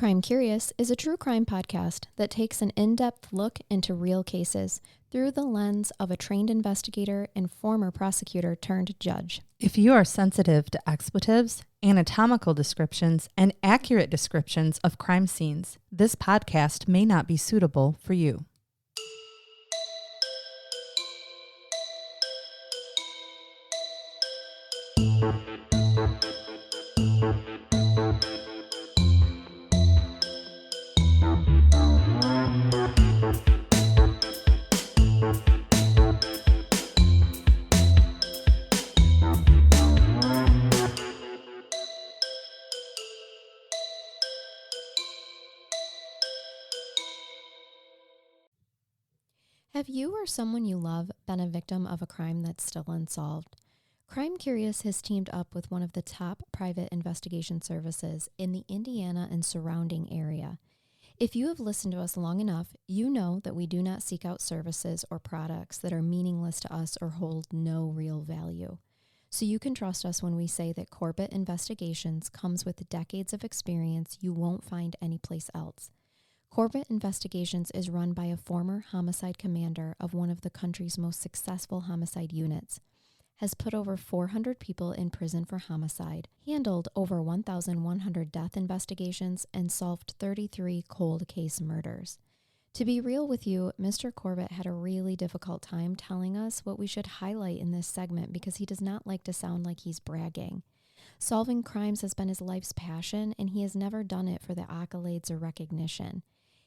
Crime Curious is a true crime podcast that takes an in-depth look into real cases through the lens of a trained investigator and former prosecutor turned judge. If you are sensitive to expletives, anatomical descriptions, and accurate descriptions of crime scenes, this podcast may not be suitable for you. Have you or someone you love been a victim of a crime that's still unsolved? Crime Curious has teamed up with one of the top private investigation services in the Indiana and surrounding area. If you have listened to us long enough, you know that we do not seek out services or products that are meaningless to us or hold no real value. So you can trust us when we say that Corbett Investigations comes with decades of experience you won't find anyplace else. Corbett Investigations is run by a former homicide commander of one of the country's most successful homicide units, has put over 400 people in prison for homicide, handled over 1,100 death investigations, and solved 33 cold case murders. To be real with you, Mr. Corbett had a really difficult time telling us what we should highlight in this segment because he does not like to sound like he's bragging. Solving crimes has been his life's passion, and he has never done it for the accolades or recognition.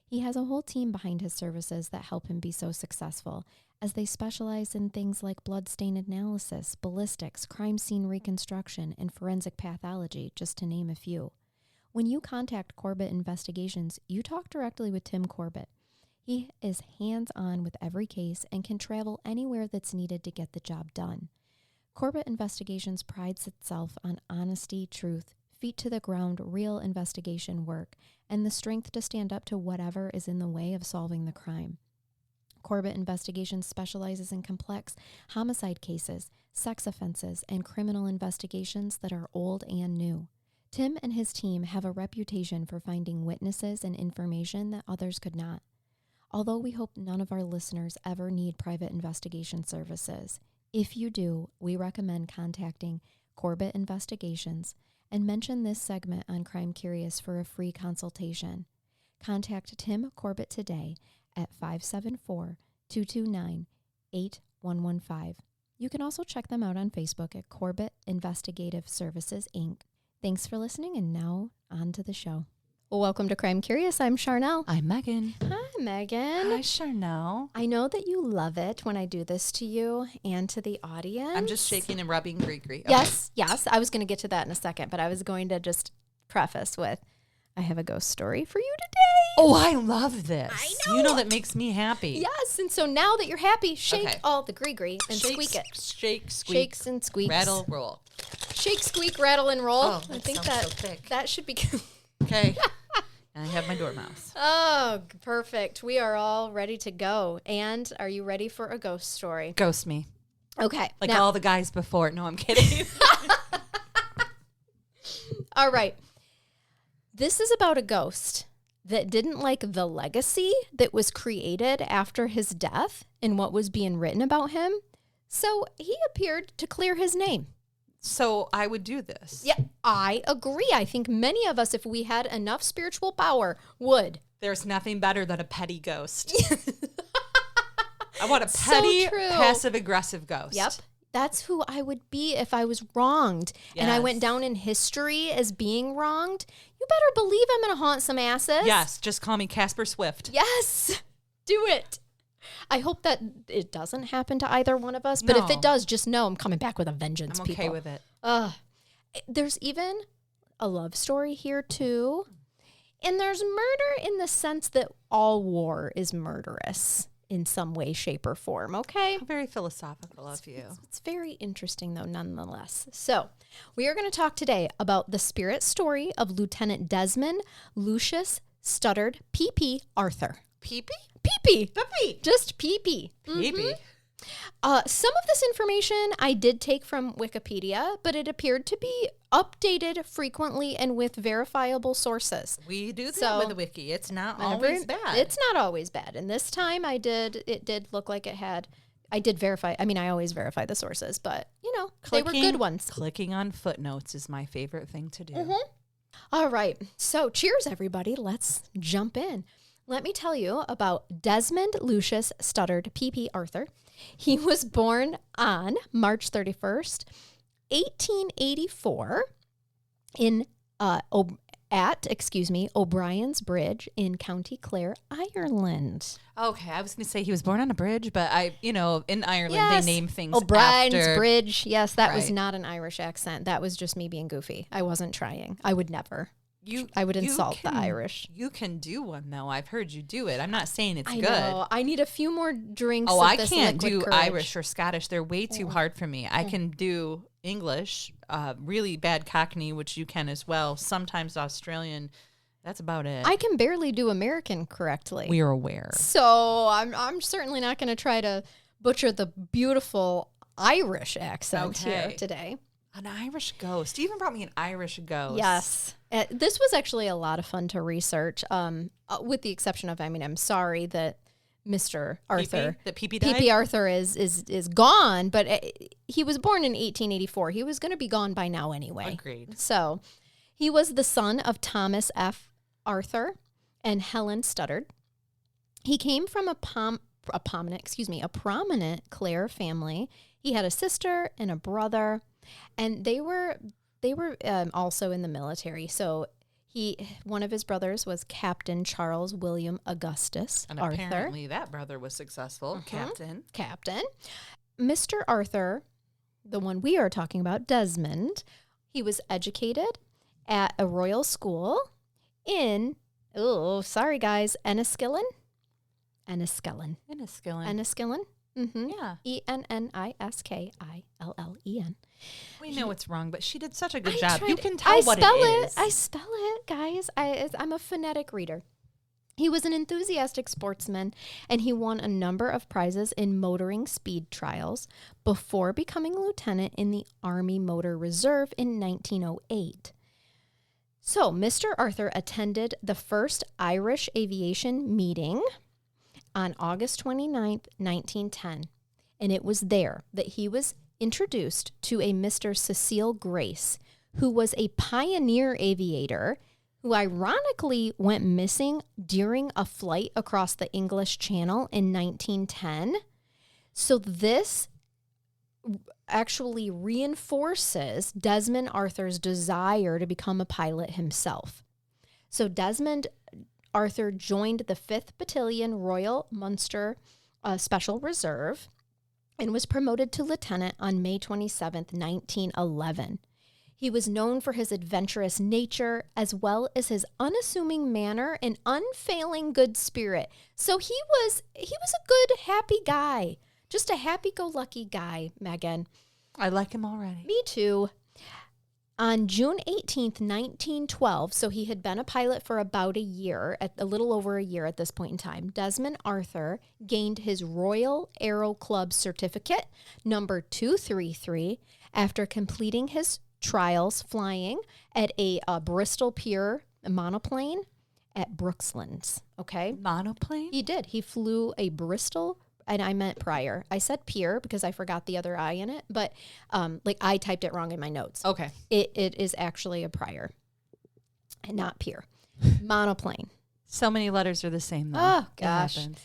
He has a whole team behind his services that help him be so successful, as they specialize in things like blood stain analysis, ballistics, crime scene reconstruction, and forensic pathology, just to name a few. When you contact Corbett Investigations, you talk directly with Tim Corbett. He is hands-on with every case and can travel anywhere that's needed to get the job done. Corbett Investigations prides itself on honesty, truth, feet to the ground, real investigation work, and the strength to stand up to whatever is in the way of solving the crime. Corbett Investigations specializes in complex homicide cases, sex offenses, and criminal investigations that are old and new. Tim and his team have a reputation for finding witnesses and information that others could not. Although we hope none of our listeners ever need private investigation services, if you do, we recommend contacting Corbett Investigations and mention this segment on Crime Curious for a free consultation. Contact Tim Corbett today at 574-229-8115. You can also check them out on Facebook at Corbett Investigative Services, Inc. Thanks for listening, and now on to the show. Welcome to Crime Curious. I'm Charnell. I'm Megan. Hi, Megan. Hi, Charnell. I know that you love it when I do this to you and to the audience. I'm just shaking and rubbing Gree-Gree. Okay. Yes. I was going to get to that in a second, but I was going to just preface with, I have a ghost story for you today. Oh, I love this. I know. You know that makes me happy. Yes, and so now that you're happy, shake Okay. all the Gree-Gree and Shakes, squeak it. Shake, squeak. Shakes and squeaks. Rattle, roll. Shake, squeak, rattle, and roll. Oh, I that think sounds so thick. that should be Okay. And I have my dormouse. Oh, perfect. We are all ready to go. And are you ready for a ghost story? Ghost me. Okay. Like now, all the guys before. No, I'm kidding. all right. This is about a ghost that didn't like the legacy that was created after his death and what was being written about him. So he appeared to clear his name. So I would do this. Yeah, I agree. I think many of us, if we had enough spiritual power, would. There's nothing better than a petty ghost. I want a petty, true. passive-aggressive ghost. Yep. That's who I would be if I was wronged. And I went Yes. down in history as being wronged. You better believe I'm going to haunt some asses. Yes, just call me Casper Swift. Yes. Do it. I hope that it doesn't happen to either one of us. But if No. it does, just know I'm coming back with a vengeance, I'm okay people. with it. There's even a love story here, too. And there's murder in the sense that all war is murderous in some way, shape, or form, okay? Very philosophical of you. It's very interesting, though, nonetheless. So we are going to talk today about the spirit story of Lieutenant Desmond Lucius Studdard P.P. Arthur. Pee-pee? P.P. Pee-pee. Just P.P. Pee-pee. Some of this information I did take from Wikipedia, but it appeared to be updated frequently and with verifiable sources. We do that So, with the wiki. It's not always bad. It's not always bad. And this time it did look like it had, I did verify. I mean, I always verify the sources, but, they were good ones. Clicking on footnotes is my favorite thing to do. All right. So cheers, everybody. Let's jump in. Let me tell you about Desmond Lucius Studdard P.P. Arthur. He was born on March 31st, 1884 in O'Brien's Bridge in County Clare, Ireland. Okay, I was going to say he was born on a bridge, but in Ireland Yes. they name things O'Brien's after. Bridge. Yes, that was Right. not an Irish accent. That was just me being goofy. I wasn't trying. I would never. I would insult the Irish. You can do one though. I've heard you do it. I'm not saying it's I good. know. I need a few more drinks. Oh, of I this can't liquid do courage. Irish or Scottish. They're way too hard for me. I can do English, really bad Cockney, which you can as well. Sometimes Australian. That's about it. I can barely do American correctly. We are aware. So I'm certainly not going to try to butcher the beautiful Irish accent here Okay. today. An Irish ghost. You even brought me an Irish ghost. Yes. This was actually a lot of fun to research, with the exception of, I'm sorry that Mr. Arthur, That PP died? P.P. Arthur is gone, but he was born in 1884. He was going to be gone by now anyway. Agreed. So he was the son of Thomas F. Arthur and Helen Studdard. He came from a prominent Clare family. He had a sister and a brother, and they were also in the military. So one of his brothers was Captain Charles William Augustus And Arthur. apparently that brother was successful. Captain. Mr. Arthur, the one we are talking about, Desmond, he was educated at a royal school in, Enniskillen. Enniskillen. Mm-hmm. Yeah. Enniskillen. We know it's wrong, but she did such a good I job. tried- You can tell what it is. I spell it, guys. I'm a phonetic reader. He was an enthusiastic sportsman, and he won a number of prizes in motoring speed trials before becoming lieutenant in the Army Motor Reserve in 1908. So, Mr. Arthur attended the first Irish aviation meeting on August 29th, 1910, and it was there that he was introduced to a Mr. Cecil Grace, who was a pioneer aviator who ironically went missing during a flight across the English Channel in 1910. So this actually reinforces Desmond Arthur's desire to become a pilot himself. So Desmond Arthur joined the 5th Battalion Royal Munster Special Reserve and was promoted to lieutenant on May 27th, 1911. He was known for his adventurous nature as well as his unassuming manner and unfailing good spirit. So he was a good, happy guy. Just a happy-go-lucky guy, Megan. I like him already. Me too. On June 18th, 1912, so he had been a pilot for about a little over a year at this point in time, Desmond Arthur gained his Royal Aero Club certificate, number 233, after completing his trials flying at a Bristol Pier monoplane at Brookslands. Okay? Monoplane? He did. He flew a Bristol, and I meant Prior. I said Pier because I forgot the other I in it, but I typed it wrong in my notes. Okay. It is actually a Prior and not Pier. Monoplane. So many letters are the same, though. Oh, It gosh. happens.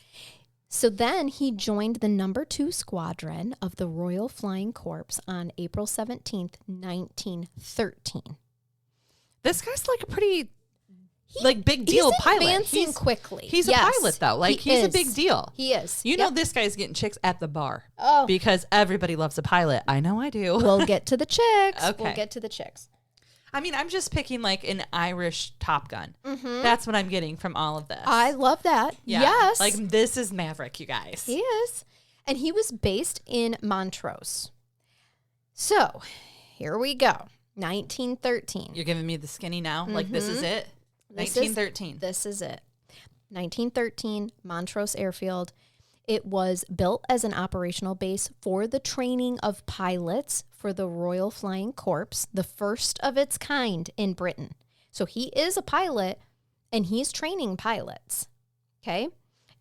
So then he joined the number 2 squadron of the Royal Flying Corps on April 17th, 1913. This guy's like a pretty big deal He's pilot. advancing quickly. He's Yes, a pilot, though. Like, he's a is. big deal. He is. You know, Yep. this guy's getting chicks at the bar. Oh. Because everybody loves a pilot. I know I do. We'll get to the chicks. Okay. We'll get to the chicks. I mean, I'm just picking like an Irish Top Gun. Mm-hmm. That's what I'm getting from all of this. I love that. Yeah. Yes. Like, this is Maverick, you guys. He is. And he was based in Montrose. So, here we go. 1913. You're giving me the skinny now? Like, this is it? This is- 1913. This is it. 1913, Montrose Airfield. It was built as an operational base for the training of pilots for the Royal Flying Corps, the first of its kind in Britain. So he is a pilot, and he's training pilots, okay?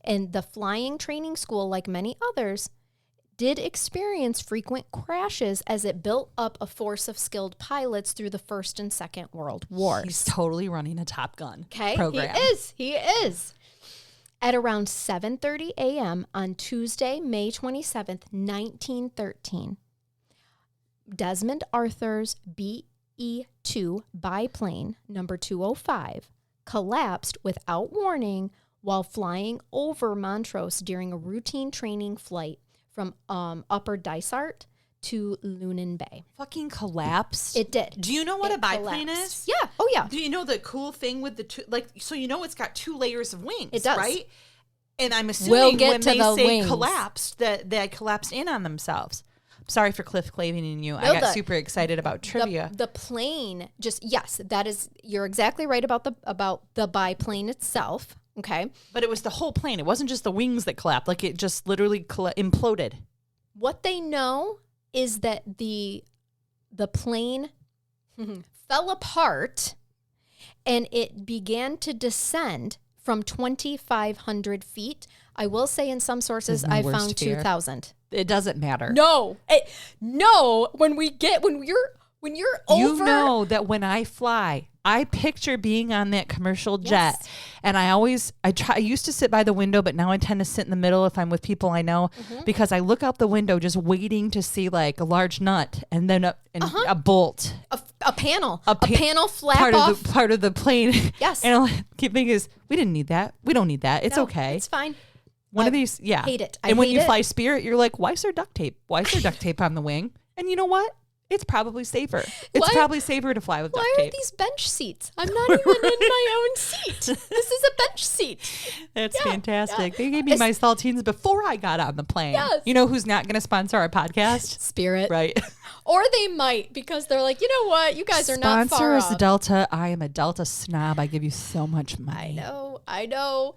And the flying training school, like many others, did experience frequent crashes as it built up a force of skilled pilots through the First and Second World Wars. He's totally running a Top Gun program. He is. At around 7:30 a.m. on Tuesday, May 27th, 1913, Desmond Arthur's BE-2 biplane, number 205, collapsed without warning while flying over Montrose during a routine training flight from Upper Dysart to Lunan Bay. Fucking collapsed? It did. Do you know what a biplane collapsed. is? Yeah. Oh, yeah. Do you know the cool thing with the two, like, so you know it's got 2 layers of wings, it does. right? And I'm We'll assuming get when to they the say wings. collapsed, that they collapsed in on themselves. Sorry for Cliff Claving you. No, I got super excited about trivia. The plane yes, that is, you're exactly right about the biplane itself. Okay. But it was the whole plane. It wasn't just the wings that collapsed. Like, it just literally imploded. What they know is that the plane fell apart and it began to descend from 2,500 feet. I will say in some sources I found 2,000. It doesn't matter. No, when you're over. You know that when I fly, I picture being on that commercial jet. Yes. And I used to sit by the window, but now I tend to sit in the middle if I'm with people I know, because I look out the window just waiting to see like a large nut and then a bolt. A panel flap off. Part of the plane. Yes. And I keep thinking we didn't need that. We don't need that. It's No, okay. It's fine. One of these, yeah. Hate it. And when you fly Spirit, you're like, why is there duct tape? Why is there duct tape on the wing? And you know what? It's probably safer. It's probably safer to fly with duct tape. Why are these bench seats? I'm not even in my own seat. This is a bench seat. That's fantastic. They gave me my saltines before I got on the plane. Yes. You know who's not going to sponsor our podcast? Spirit. Right. Or they might, because they're like, you know what? You guys are not far Sponsor off. us, Delta. I am a Delta snob. I give you so much money. I know.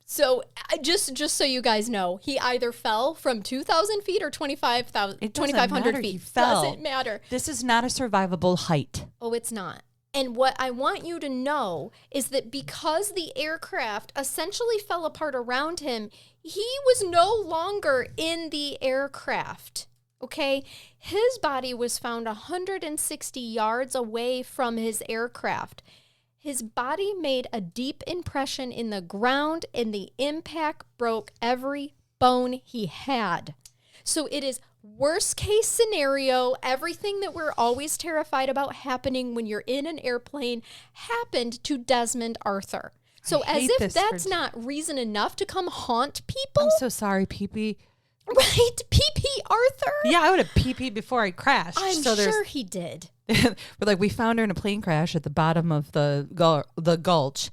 So just so you guys know, he either fell from 2,000 feet or 2,500 feet. He fell. Doesn't matter. This is not a survivable height. Oh, it's not. And what I want you to know is that because the aircraft essentially fell apart around him, he was no longer in the aircraft. Okay? His body was found 160 yards away from his aircraft. His body made a deep impression in the ground, and the impact broke every bone he had. So it is worst case scenario. Everything that we're always terrified about happening when you're in an airplane happened to Desmond Arthur. So as if that's not reason enough to come haunt people. I'm so sorry, Pee-Pee. Right? Pee-Pee Arthur? Yeah, I would have pee-peed before I crashed. I'm sure he did. We're like, we found her in a plane crash at the bottom of the gulch. It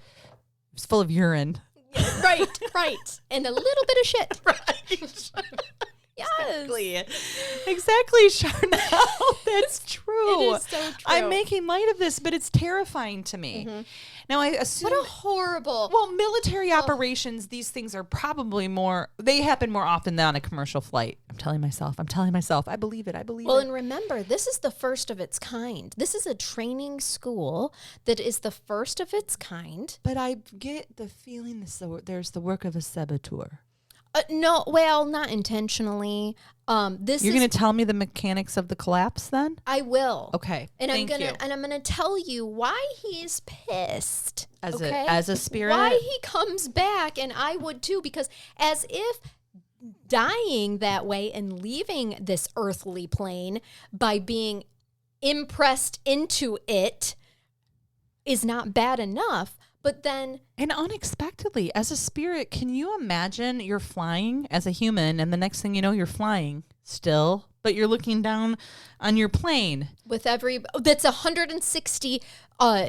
was full of urine. Yeah, right. And a little bit of shit. Right. Yes. Exactly, Charnell. That's true. It is so true. I'm making light of this, but it's terrifying to me. Mm-hmm. Now, I assume... What a horrible... Well, military operations, these things are probably they happen more often than on a commercial flight. I'm telling myself. I believe it. Well, and remember, this is the first of its kind. This is a training school that is the first of its kind. But I get the feeling there's the work of a saboteur. No, well, not intentionally. You're going to tell me the mechanics of the collapse then? I will. Okay. And I'm gonna tell you why he's pissed. As a spirit? Why he comes back, and I would too, because as if dying that way and leaving this earthly plane by being impressed into it is not bad enough. But then... And unexpectedly, as a spirit, can you imagine you're flying as a human and the next thing you know, you're flying still, but you're looking down on your plane. That's 160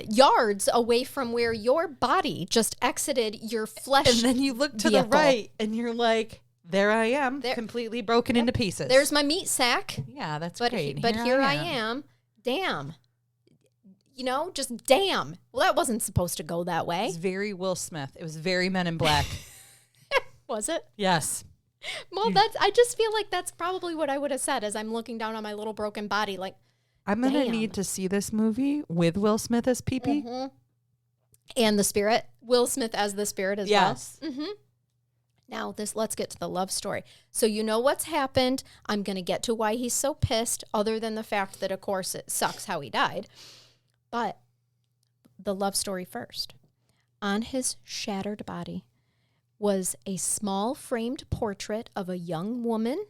yards away from where your body just exited your flesh. And then you look to the right and you're like, there I am, completely broken into pieces. There's my meat sack. Yeah, that's great. But here I am. Damn. You know, just damn. Well, that wasn't supposed to go that way. It was very Will Smith. It was very Men in Black. Was it? Yes. Well, I just feel like that's probably what I would have said as I'm looking down on my little broken body. Like, I'm going to need to see this movie with Will Smith as PP. Mm-hmm. And the spirit. Will Smith as the spirit as well. Mm-hmm. Now, let's get to the love story. So you know what's happened. I'm going to get to why he's so pissed, other than the fact that, of course, it sucks how he died. But the love story first. On his shattered body was a small framed portrait of a young woman.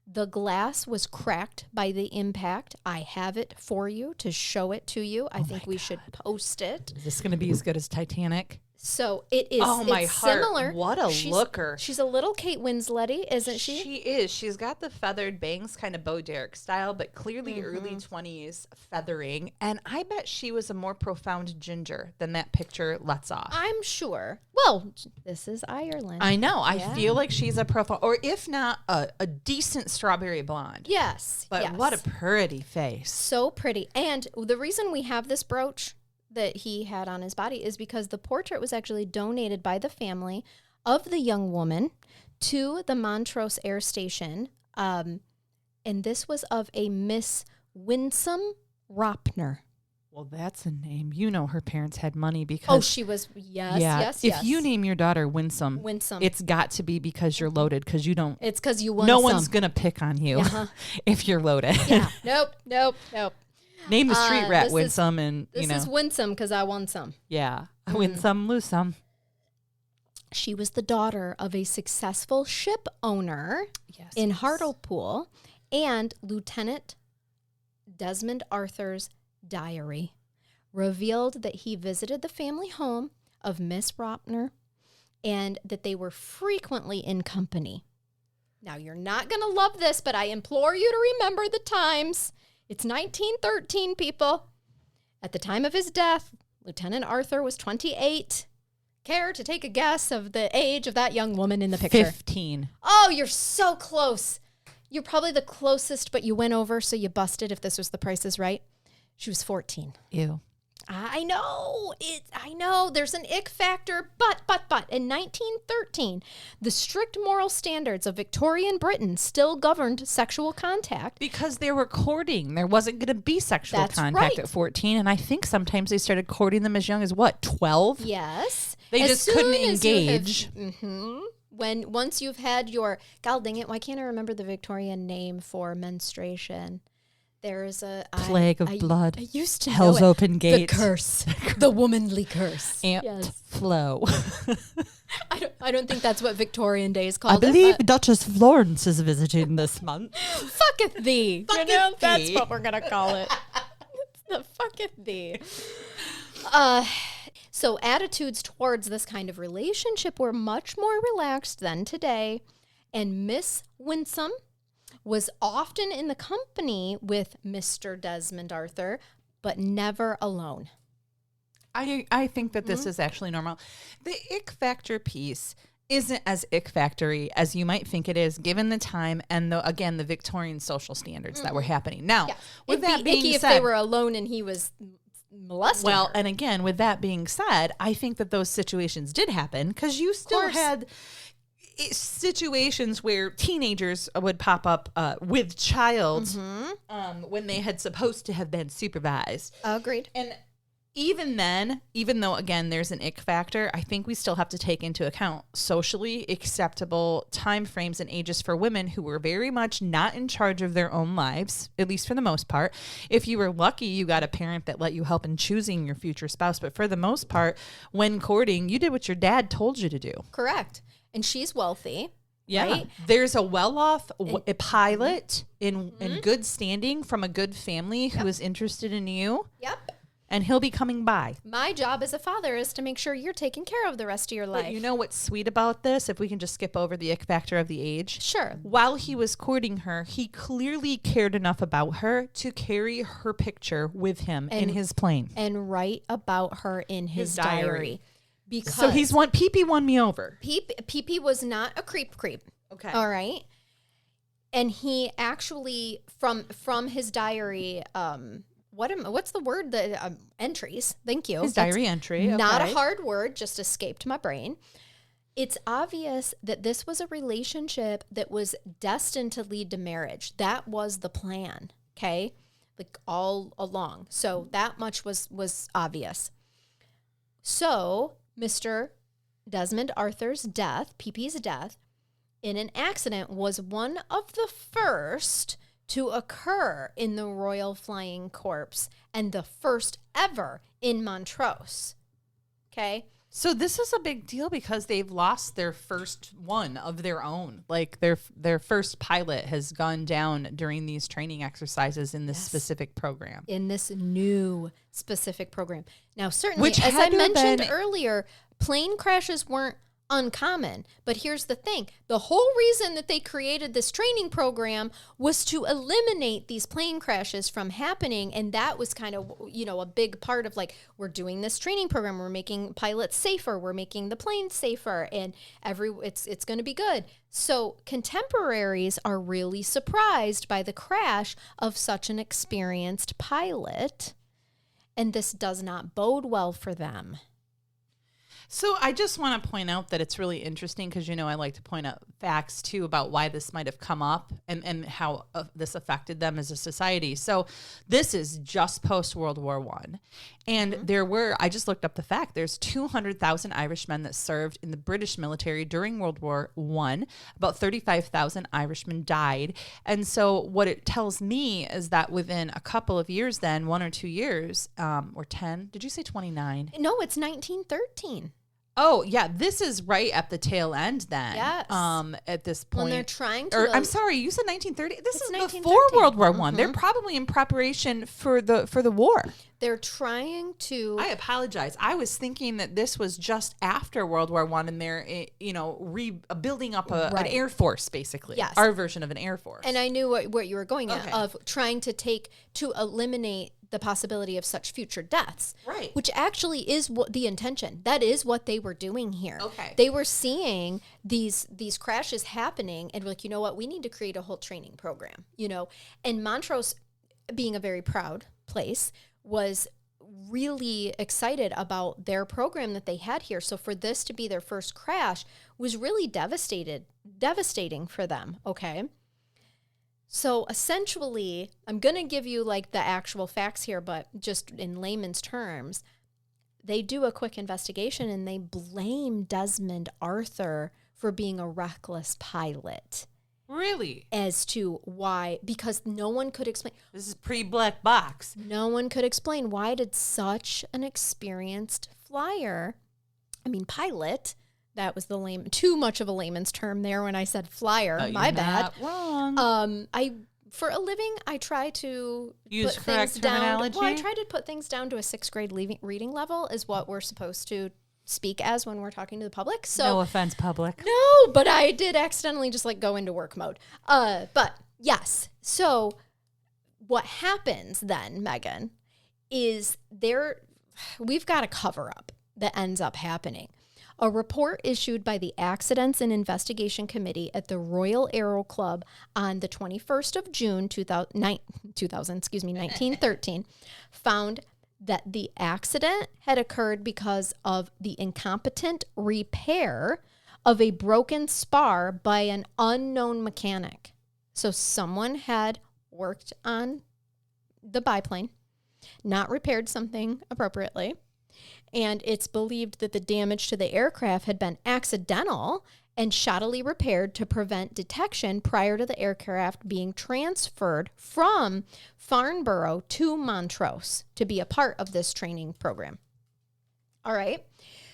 The glass was cracked by the impact. I have it for you to show it to you. I think we should post it. Is this going to be as good as Titanic? So it is. Oh, my heart. Similar. What a looker. She's a little Kate Winslet-y, isn't she? She is. She's got the feathered bangs, kind of Bo Derek style, but clearly early 20s feathering. And I bet she was a more profound ginger than that picture lets off. I'm sure. Well, this is Ireland. I know. I feel like she's a profound, or if not, a decent strawberry blonde. Yes. But what a pretty face. So pretty. And the reason we have this brooch that he had on his body is because the portrait was actually donated by the family of the young woman to the Montrose Air Station. And this was of a Miss Winsome Ropner. Well, that's a name. You know her parents had money because... she was... Yes. If you name your daughter Winsome, it's got to be because you're loaded, because you don't... It's because you won No one's going to pick on you if you're loaded. Yeah. Nope. Name the street rat Winsome, and This is Winsome because I won some. Yeah. Win some, lose some. She was the daughter of a successful ship owner in Hartlepool, and Lieutenant Desmond Arthur's diary revealed that he visited the family home of Miss Ropner and that they were frequently in company. Now, you're not going to love this, but I implore you to remember the times. It's 1913, people. At the time of his death, Lieutenant Arthur was 28. Care to take a guess of the age of that young woman in the picture? 15. Oh, you're so close. You're probably the closest, but you went over, so you busted if this was The Price is Right. She was 14. Ew. I know. I know. There's an ick factor, but in 1913, the strict moral standards of Victorian Britain still governed sexual contact. Because they were courting. There wasn't going to be sexual contact at 14, and I think sometimes they started courting them as young as, 12? Yes. They just couldn't engage. Once you've had your... God dang it, why can't I remember the Victorian name for menstruation? There's a... Plague of blood. I used to Hell's know it. open gate. The curse. The womanly curse. Amped flow. I don't think that's what Victorian days called I believe Duchess Florence is visiting this month. Fucketh thee. That's what we're going to call it. It's the fucketh thee. So attitudes towards this kind of relationship were much more relaxed than today. And Miss Winsome was often in the company with Mr. Desmond Arthur, but never alone. I think that this is actually normal. The ick factor piece isn't as ick factory as you might think it is, given the time and the Victorian social standards that were happening. Now, with that being said, if they were alone and he was molesting her. And again, with that being said, I think that those situations did happen because you still had situations where teenagers would pop up with child when they had supposed to have been supervised. Agreed. And even then, even though, again, there's an ick factor, I think we still have to take into account socially acceptable time frames and ages for women who were very much not in charge of their own lives, at least for the most part. If you were lucky, you got a parent that let you help in choosing your future spouse. But for the most part, when courting, you did what your dad told you to do. Correct. And she's wealthy. Yeah. Right? There's a well-off a pilot in good standing from a good family who is interested in you. Yep. And he'll be coming by. My job as a father is to make sure you're taking care of the rest of your life. But you know what's sweet about this? If we can just skip over the ick factor of the age. Sure. While he was courting her, he clearly cared enough about her to carry her picture with him in his plane. And write about her in his diary. Because so PP won me over. PP was not a creep. Okay. All right. And he actually, from his diary, what's the word? Entries. Thank you. His diary entry. Not a hard word, just escaped my brain. It's obvious that this was a relationship that was destined to lead to marriage. That was the plan, okay? Like all along. So that much was obvious. So Mr. Desmond Arthur's death, PP's death, in an accident was one of the first to occur in the Royal Flying Corps and the first ever in Montrose. Okay? So this is a big deal because they've lost their first one of their own. Like their first pilot has gone down during these training exercises in this specific program. In this new specific program. Now, certainly, Which as I had to have mentioned been- earlier, plane crashes weren't uncommon. But here's the thing. The whole reason that they created this training program was to eliminate these plane crashes from happening. And that was kind of, a big part of like, we're doing this training program. We're making pilots safer. We're making the planes safer. And it's going to be good. So contemporaries are really surprised by the crash of such an experienced pilot. And this does not bode well for them. So I just want to point out that it's really interesting because, I like to point out facts, too, about why this might have come up and how this affected them as a society. So this is just post-World War I. And I just looked up the fact, there's 200,000 Irishmen that served in the British military during World War I. About 35,000 Irishmen died. And so what it tells me is that within a couple of years then, 1 or 2 years, or 10, did you say 29? No, it's 1913. Oh, yeah. This is right at the tail end then. Yes. At this point. When they're trying to... I'm sorry, you said 1930? This is 1913. before World War I. They're probably in preparation for the war. They're trying to... I apologize. I was thinking that this was just after World War I and they're, building up an Air Force, basically. Yes. Our version of an Air Force. And I knew what you were going at, of trying to eliminate the possibility of such future deaths. Right. Which actually is what the intention. That is what they were doing here. Okay. They were seeing these crashes happening and were like, you know what, we need to create a whole training program, And Montrose, being a very proud place, was really excited about their program that they had here. So for this to be their first crash was really devastating for them, okay? So essentially, I'm going to give you like the actual facts here, but just in layman's terms, they do a quick investigation and they blame Desmond Arthur for being a reckless pilot. Really? As to why, because no one could explain. This is pre-black box. No one could explain why did such an experienced pilot, that was too much of a layman's term there when I said flyer. My bad. Not wrong. For a living, I try to use put correct things down. terminology. Well, I try to put things down to a 6th grade reading level is what we're supposed to speak as when we're talking to the public. So no offense, public. No, but I did accidentally just like go into work mode. But yes. So what happens then, Megan, is we've got a cover up that ends up happening. A report issued by the Accidents and Investigation Committee at the Royal Aero Club on the 21st of June, 1913, found that the accident had occurred because of the incompetent repair of a broken spar by an unknown mechanic. So someone had worked on the biplane, not repaired something appropriately, and it's believed that the damage to the aircraft had been accidental and shoddily repaired to prevent detection prior to the aircraft being transferred from Farnborough to Montrose to be a part of this training program. All right.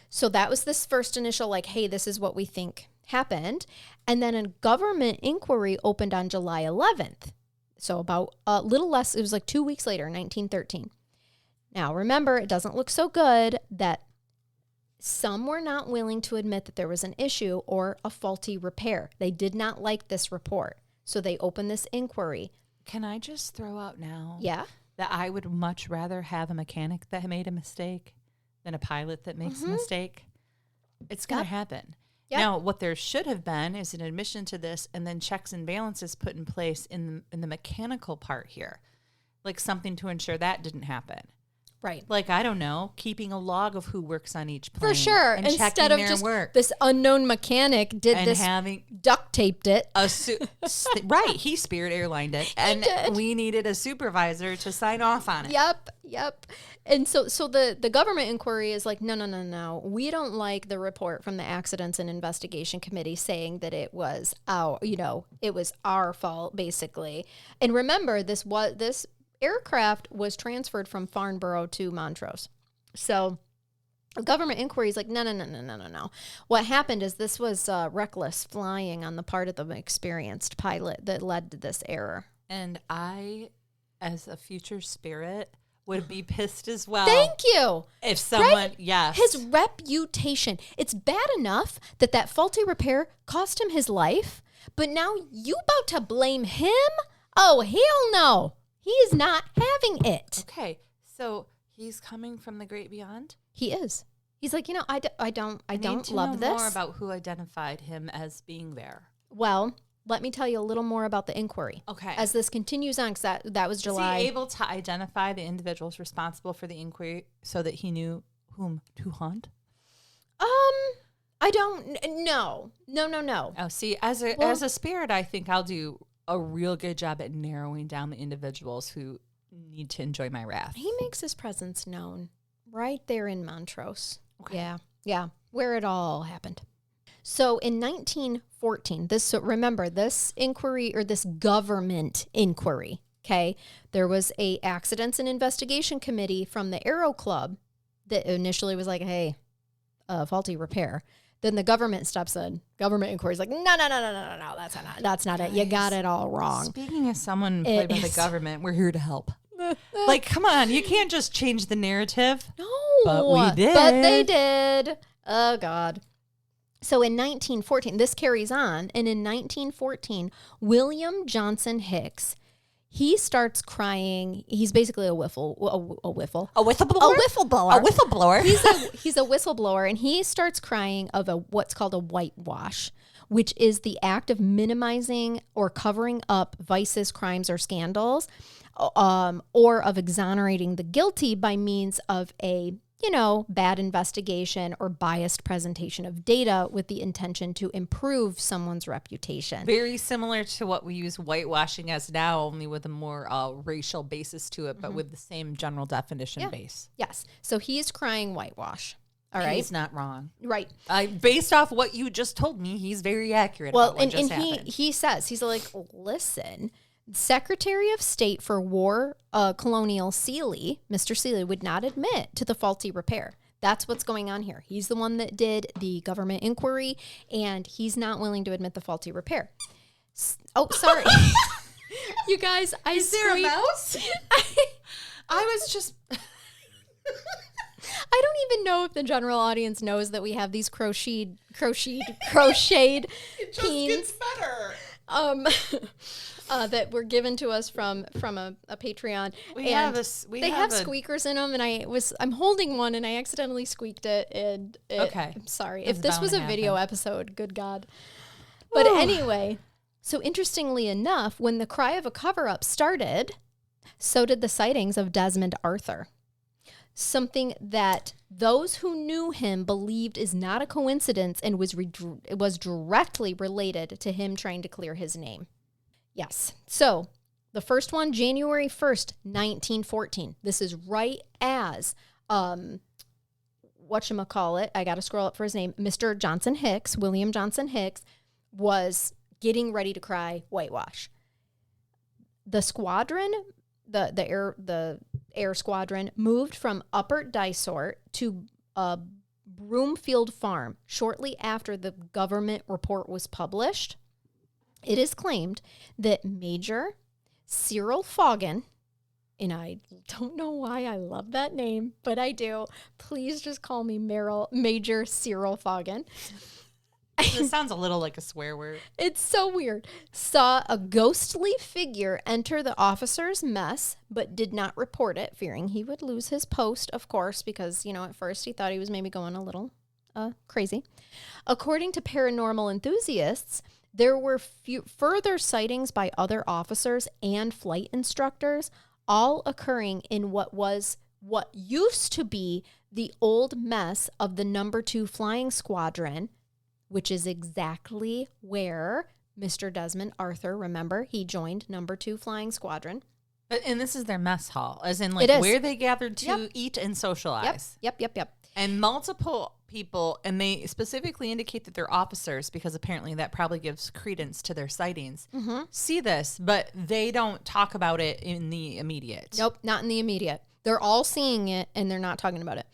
So that was this first initial, like, hey, this is what we think happened. And then a government inquiry opened on July 11th. So about a little less, it was like 2 weeks later, 1913. Now, remember, it doesn't look so good that some were not willing to admit that there was an issue or a faulty repair. They did not like this report. So they opened this inquiry. Can I just throw out now that I would much rather have a mechanic that made a mistake than a pilot that makes a mistake? It's going to happen. Yep. Now, what there should have been is an admission to this and then checks and balances put in place in the mechanical part here, like something to ensure that didn't happen. Right. Like, I don't know, keeping a log of who works on each plane. For sure. And Instead checking of their just work. this unknown mechanic did And this, having duct taped it. Right. He Spirit Airlined it. And did. we needed a supervisor to sign off on it. Yep. And so the government inquiry is like, no. We don't like the report from the Accidents and Investigation Committee saying that it was our fault, basically. And remember, this aircraft was transferred from Farnborough to Montrose. So the government inquiry is like, no. What happened is this was reckless flying on the part of the experienced pilot that led to this error. And I, as a future Spirit, would be pissed as well. Thank you. If someone, right? yes. His reputation. It's bad enough that faulty repair cost him his life, but now you about to blame him? Oh, hell no. He is not having it. Okay, so he's coming from the great beyond? He is. He's like, I don't love know this. More about who identified him as being there. Well, let me tell you a little more about the inquiry. Okay. As this continues on, because that was July. Is he able to identify the individuals responsible for the inquiry so that he knew whom to hunt? I don't. No. Oh, see, as a Spirit, I think I'll do a real good job at narrowing down the individuals who need to enjoy my wrath. He makes his presence known right there in Montrose. Okay. Yeah, where it all happened. So in 1914, remember this inquiry, or this government inquiry, okay? There was a Accidents and Investigation Committee from the Aero Club that initially was like, hey, faulty repair. Then the government steps in. Government inquiry is like, no, that's not it. You got it all wrong. Speaking as someone employed by the government, we're here to help. Like, come on, you can't just change the narrative. No. But we did. But they did. Oh, God. So in 1914, this carries on. And in 1914, William Johnson Hicks, he starts crying. He's basically a whistleblower. He's a whistleblower, and he starts crying of what's called a whitewash, which is the act of minimizing or covering up vices, crimes, or scandals, or of exonerating the guilty by means of a bad investigation or biased presentation of data with the intention to improve someone's reputation. Very similar to what we use whitewashing as now, only with a more racial basis to it, but with the same general definition base. Yes. So he's crying whitewash. All right. He's not wrong. Right. Based off what you just told me, he's very accurate. Well, about what and happened. he says, he's like, listen, Secretary of State for War, Colonial Seeley, Mr. Seeley, would not admit to the faulty repair. That's what's going on here. He's the one that did the government inquiry, and he's not willing to admit the faulty repair. Oh, sorry. You guys, Is there a mouse? I was just... I don't even know if the general audience knows that we have these crocheted it just peens. gets better. That were given to us from a Patreon. They have squeakers in them, and I'm holding one, and I accidentally squeaked it. And okay, I'm sorry. That's if this was a video episode, good God. But anyway, so interestingly enough, when the cry of a cover-up started, so did the sightings of Desmond Arthur. Something that those who knew him believed is not a coincidence and was directly related to him trying to clear his name. Yes. So the first one, January 1st, 1914. This is right as, whatchamacallit, I got to scroll up for his name, Mr. Johnson Hicks, William Johnson Hicks, was getting ready to cry whitewash. The squadron, the air squadron, moved from Upper Dysart to Broomfield Farm shortly after the government report was published. It is claimed that Major Cyril Foggin, and I don't know why I love that name, but I do. Please just call me Major Cyril Foggin. It sounds a little like a swear word. It's so weird. Saw a ghostly figure enter the officer's mess, but did not report it, fearing he would lose his post, of course, because, at first he thought he was maybe going a little crazy. According to paranormal enthusiasts, there were further sightings by other officers and flight instructors, all occurring in what was what used to be the old mess of the number 2 flying squadron, which is exactly where Mr. Desmond Arthur, remember, he joined number 2 flying squadron. And this is their mess hall, as in like where they gathered to eat and socialize. Yep. And multiple people, and they specifically indicate that they're officers because apparently that probably gives credence to their sightings, see this, but they don't talk about it in the immediate. Nope, not in the immediate. They're all seeing it and they're not talking about it.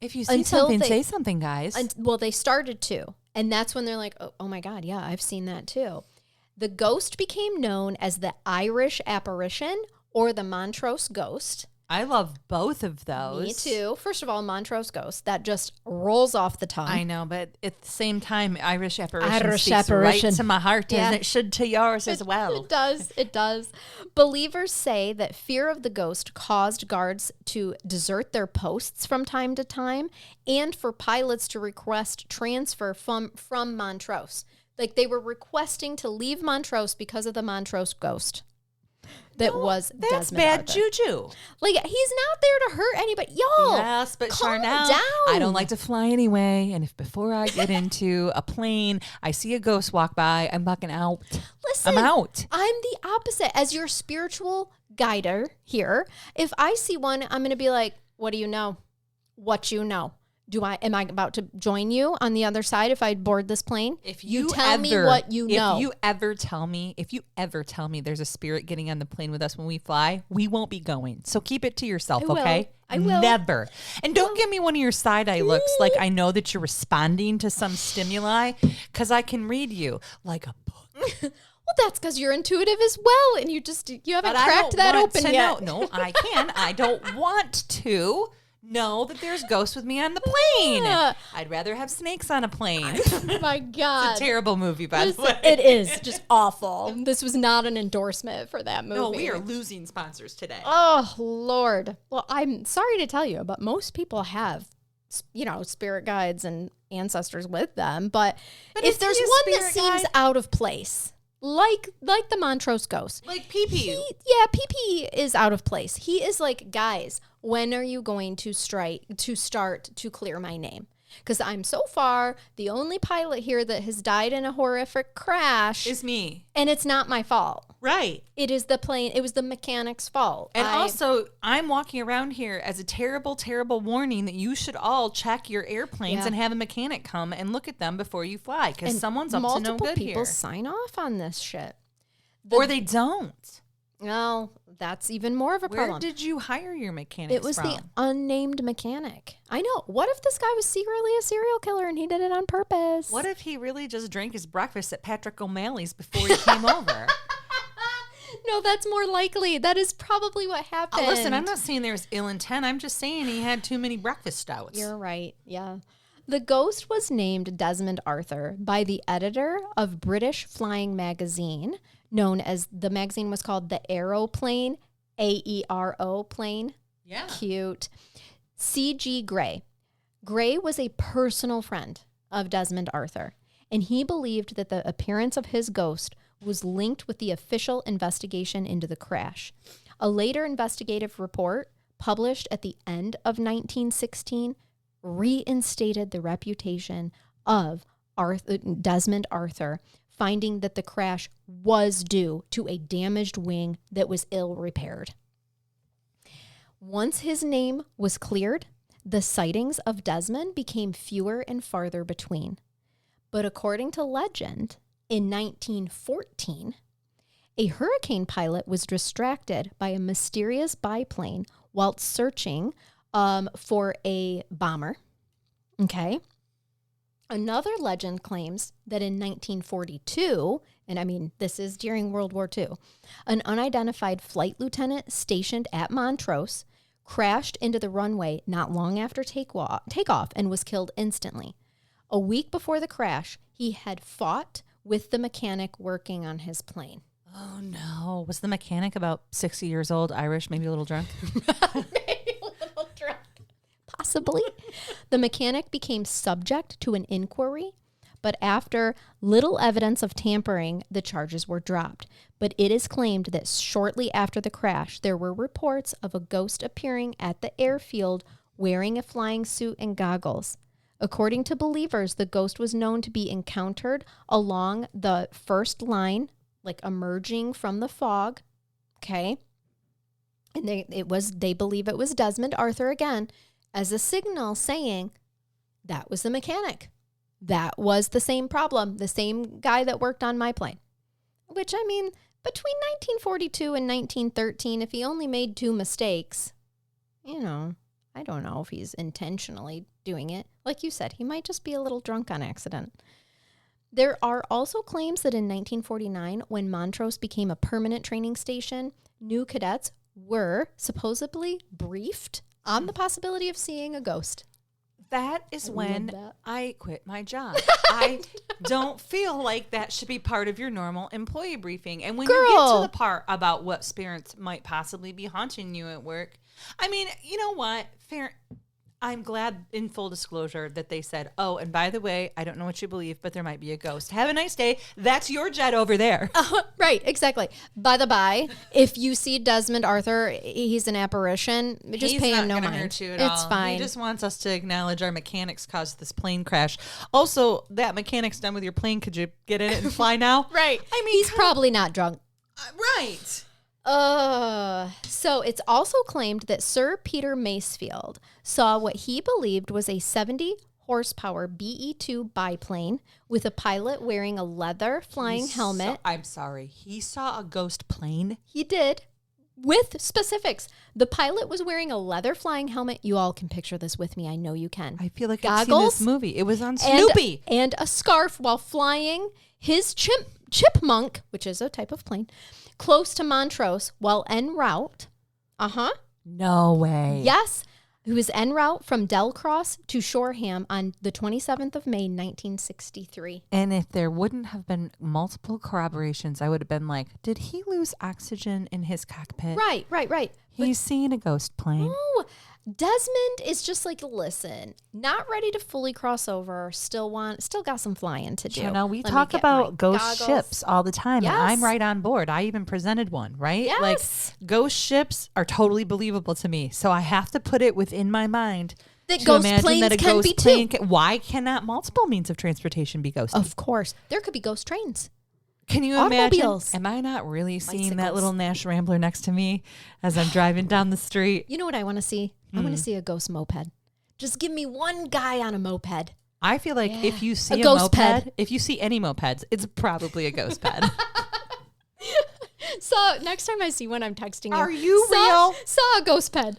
If you see something, say something, guys. Well, they started to. And that's when they're like, oh my God, yeah, I've seen that too. The ghost became known as the Irish apparition or the Montrose ghost. I love both of those. Me too. First of all, Montrose ghost. That just rolls off the tongue. I know, but at the same time, Irish apparition right to my heart, and it should to yours as well. It does. It does. Believers say that fear of the ghost caused guards to desert their posts from time to time and for pilots to request transfer from Montrose. Like they were requesting to leave Montrose because of the Montrose ghost. That's Desmond bad Arthur. Juju. Like, he's not there to hurt anybody. Y'all, yes, but calm Charnell, down. I don't like to fly anyway. And if before I get into a plane, I see a ghost walk by, I'm fucking out. Listen, I'm out. I'm the opposite. As your spiritual guider here, if I see one, I'm going to be like, what do you know? What you know? Am I about to join you on the other side if I board this plane? If you tell me what you know. If you ever tell me there's a spirit getting on the plane with us when we fly, we won't be going. So keep it to yourself, okay? I will. Never. And don't give me one of your side eye looks like I know that you're responding to some stimuli because I can read you like a book. Well, that's because you're intuitive as well, and you haven't cracked that open yet. No, I can. I don't want to know that there's ghosts with me on the plane. Yeah. I'd rather have snakes on a plane. Oh my God. It's a terrible movie, by the way. It is just awful. This was not an endorsement for that movie. No, we are losing sponsors today. Oh, Lord. Well, I'm sorry to tell you, but most people have, spirit guides and ancestors with them. But if there's one that seems out of place, like the Montrose ghost. Like Pee-Pee. Pee-Pee is out of place. He is like, guys, when are you going to start to clear my name? Because I'm so far the only pilot here that has died in a horrific crash. Is me. And it's not my fault. Right. It is the plane. It was the mechanic's fault. And also, I'm walking around here as a terrible, terrible warning that you should all check your airplanes and have a mechanic come and look at them before you fly. Because someone's up to no good here. Multiple people sign off on this shit. Or they don't. Well, that's even more of a problem. Where did you hire your mechanics It was the unnamed mechanic. I know. What if this guy was secretly a serial killer and he did it on purpose? What if he really just drank his breakfast at Patrick O'Malley's before he came over? No, that's more likely. That is probably what happened. Listen, I'm not saying there's ill intent. I'm just saying he had too many breakfast stouts. You're right. Yeah. The ghost was named Desmond Arthur by the editor of British Flying Magazine, known as, the magazine was called The Aeroplane, AERO plane. Yeah. Cute. C.G. Gray. Gray was a personal friend of Desmond Arthur, and he believed that the appearance of his ghost was linked with the official investigation into the crash. A later investigative report, published at the end of 1916, reinstated the reputation of Desmond Arthur, finding that the crash was due to a damaged wing that was ill-repaired. Once his name was cleared, the sightings of Desmond became fewer and farther between. But according to legend, in 1914, a hurricane pilot was distracted by a mysterious biplane while searching for a bomber. Okay. Another legend claims that in 1942, and I mean, this is during World War II, an unidentified flight lieutenant stationed at Montrose crashed into the runway not long after takeoff and was killed instantly. A week before the crash, he had fought with the mechanic working on his plane. Oh, no. Was the mechanic about 60 years old, Irish, maybe a little drunk? Maybe a little drunk. Possibly. The mechanic became subject to an inquiry, but after little evidence of tampering, the charges were dropped. But it is claimed that shortly after the crash, there were reports of a ghost appearing at the airfield wearing a flying suit and goggles. According to believers, the ghost was known to be encountered along the first line, like emerging from the fog. Okay. And they believe it was Desmond Arthur again as a signal saying that was the mechanic. That was the same problem, the same guy that worked on my plane. Which, I mean, between 1942 and 1913, if he only made 2 mistakes, you know, I don't know if he's intentionally doing it. Like you said, he might just be a little drunk on accident. There are also claims that in 1949, when Montrose became a permanent training station, new cadets were supposedly briefed on the possibility of seeing a ghost. That is when I quit my job. I don't feel like that should be part of your normal employee briefing. And when you get to the part about what spirits might possibly be haunting you at work, I mean, you know what? Fair. I'm glad, in full disclosure, that they said, oh, and by the way, I don't know what you believe, but there might be a ghost. Have a nice day. That's your jet over there. Right, exactly. By the by, if you see Desmond Arthur, he's an apparition. Just pay him no mind. Hurt you at it's all. fine. He just wants us to acknowledge our mechanics caused this plane crash. Also, that mechanic's done with your plane. Could you get in it and fly now? Right. I mean, he's probably not drunk. Right. So it's also claimed that Sir Peter Masefield saw what he believed was a 70 horsepower BE-2 biplane with a pilot wearing a leather flying helmet. I'm sorry. He saw a ghost plane? He did. With specifics. The pilot was wearing a leather flying helmet. You all can picture this with me. I know you can. I feel like I've seen this movie. It was on Snoopy. And a scarf while flying his chipmunk, which is a type of plane, close to Montrose while en route. No way. Yes. Who was en route from Delcross to Shoreham on the 27th of May, 1963. And if there wouldn't have been multiple corroborations, I would have been like, did he lose oxygen in his cockpit? Right. He's seen a ghost plane. No, Desmond is just like, listen, not ready to fully cross over, still got some flying to do. Charnell, we talk about ghost ships all the time, and I'm right on board. I even presented one, right? Yes. Like, ghost ships are totally believable to me, so I have to put it within my mind that to ghost imagine planes that a can ghost be plane too. Why cannot multiple means of transportation be ghosty? Of course. There could be ghost trains. Can you imagine? Am I not really seeing that little Nash Rambler next to me as I'm driving down the street? You know what I want to see? I want to see a ghost moped. Just give me one guy on a moped. I feel like if you see a moped, if you see any mopeds, it's probably a ghost ped. So next time I see one, I'm texting you. Are you real? Saw a ghost ped.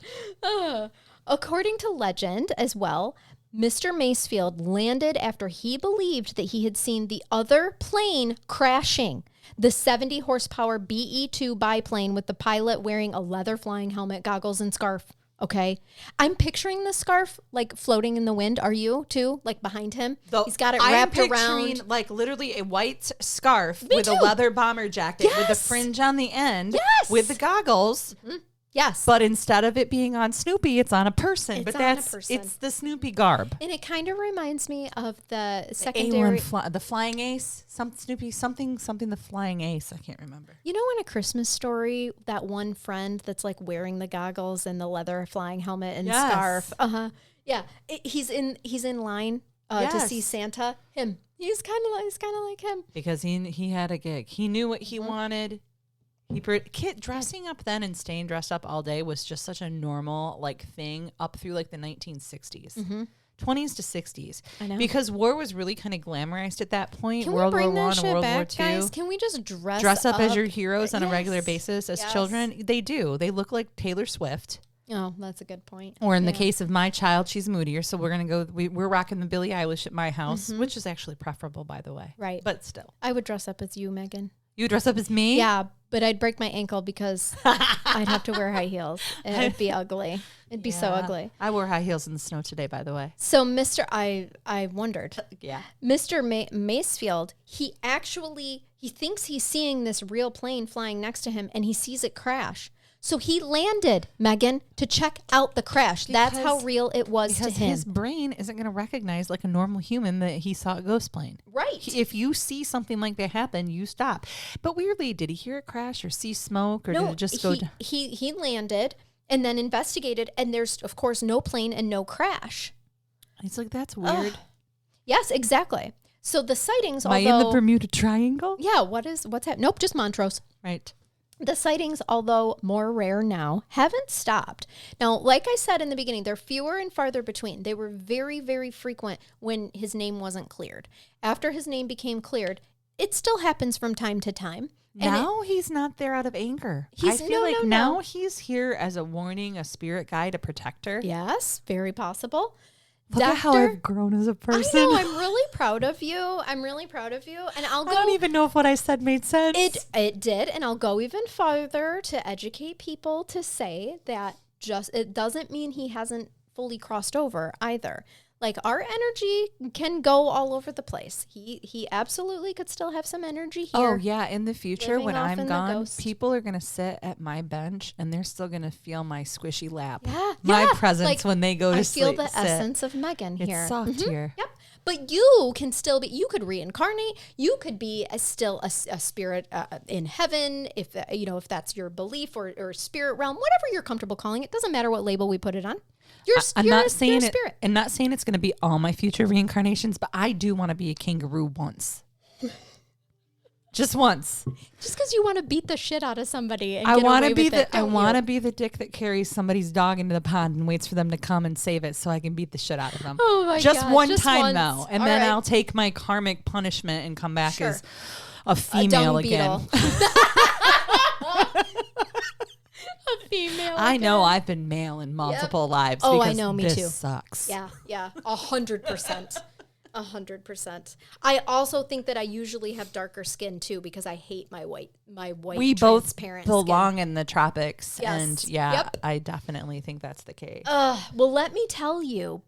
According to legend as well, Mr. Masefield landed after he believed that he had seen the other plane crashing. The 70 horsepower BE-2 biplane with the pilot wearing a leather flying helmet, goggles, and scarf. Okay. I'm picturing the scarf like floating in the wind. Are you too? Like behind him? He's got it wrapped around. Like literally a white scarf with a leather bomber jacket with a fringe on the end with the goggles. Mm-hmm. Yes. But instead of it being on Snoopy, it's on a person. It's the Snoopy garb. And it kind of reminds me of the secondary. The Flying Ace. Snoopy, something, the Flying Ace. I can't remember. You know, in A Christmas Story, that one friend that's like wearing the goggles and the leather flying helmet and scarf. Yeah. He's in line to see Santa. Him. He's kind of like him. Because he had a gig. He knew what he wanted. Dressing up then and staying dressed up all day was just such a normal thing up through the 1960s, 20s to 60s. I know. Because war was really kind of glamorized at that point. Can World we bring War I that and shit World back, War II. guys? Can we just dress up as your heroes on a regular basis as children? They do. They look like Taylor Swift. Oh, that's a good point. Or in the case of my child, she's moodier, so we're gonna go. We're rocking the Billie Eilish at my house, which is actually preferable, by the way. Right, but still, I would dress up as you, Megan. You would dress up as me? Yeah, but I'd break my ankle because I'd have to wear high heels. And it'd be ugly. It'd be so ugly. I wore high heels in the snow today, by the way. So I wondered. Yeah. Mr. Masefield, he thinks he's seeing this real plane flying next to him and he sees it crash. So he landed, Megan, to check out the crash. That's how real it was to him. Because his brain isn't going to recognize like a normal human that he saw a ghost plane. Right. If you see something like that happen, you stop. But weirdly, did he hear it crash or see smoke or did it just go down? He landed and then investigated, and there's, of course, no plane and no crash. He's like, that's weird. Yes, exactly. So the sightings, Am I in the Bermuda Triangle? Yeah, what's happening? Nope, just Montrose. Right. The sightings, although more rare now, haven't stopped. Now, like I said in the beginning, they're fewer and farther between. They were very, very frequent when his name wasn't cleared. After his name became cleared, it still happens from time to time. Now he's not there out of anger. I feel now he's here as a warning, a spirit guide, a protector. Yes, very possible. Look at how I've grown as a person. I know, I'm really proud of you. And I don't even know if what I said made sense. It did, and I'll go even farther to educate people to say that it doesn't mean he hasn't fully crossed over either. Like, our energy can go all over the place. He absolutely could still have some energy here. Oh, yeah. In the future, when I'm gone, people are going to sit at my bench and they're still going to feel my squishy lap. Yeah. My presence like, when they go to sleep. I feel the essence of Megan here. It's soft here. Yep. But you can still be, you could reincarnate. You could be still a spirit in heaven, if that's your belief or spirit realm, whatever you're comfortable calling it. Doesn't matter what label we put it on. I'm not saying it's going to be all my future reincarnations, but I do want to be a kangaroo once. Just once. Just because you want to beat the shit out of somebody and I want to be the dick that carries somebody's dog into the pond and waits for them to come and save it so I can beat the shit out of them. Oh my God. Just one just time once. though. And all then right. I'll take my karmic punishment and come back as a female again. A female. I know I've been male in multiple lives. Oh, because I know. Me this too. Sucks. Yeah. 100%. 100%. I also think that I usually have darker skin too because I hate my white. We both belong skin. In the tropics, yes. And I definitely think that's the case. Well, let me tell you,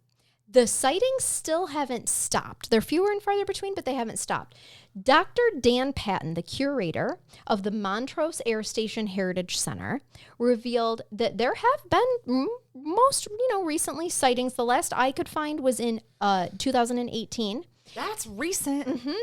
the sightings still haven't stopped. They're fewer and farther between, but they haven't stopped. Dr. Dan Patton, the curator of the Montrose Air Station Heritage Center, revealed that there have been most, recently sightings. The last I could find was in 2018. That's recent. Mm-hmm.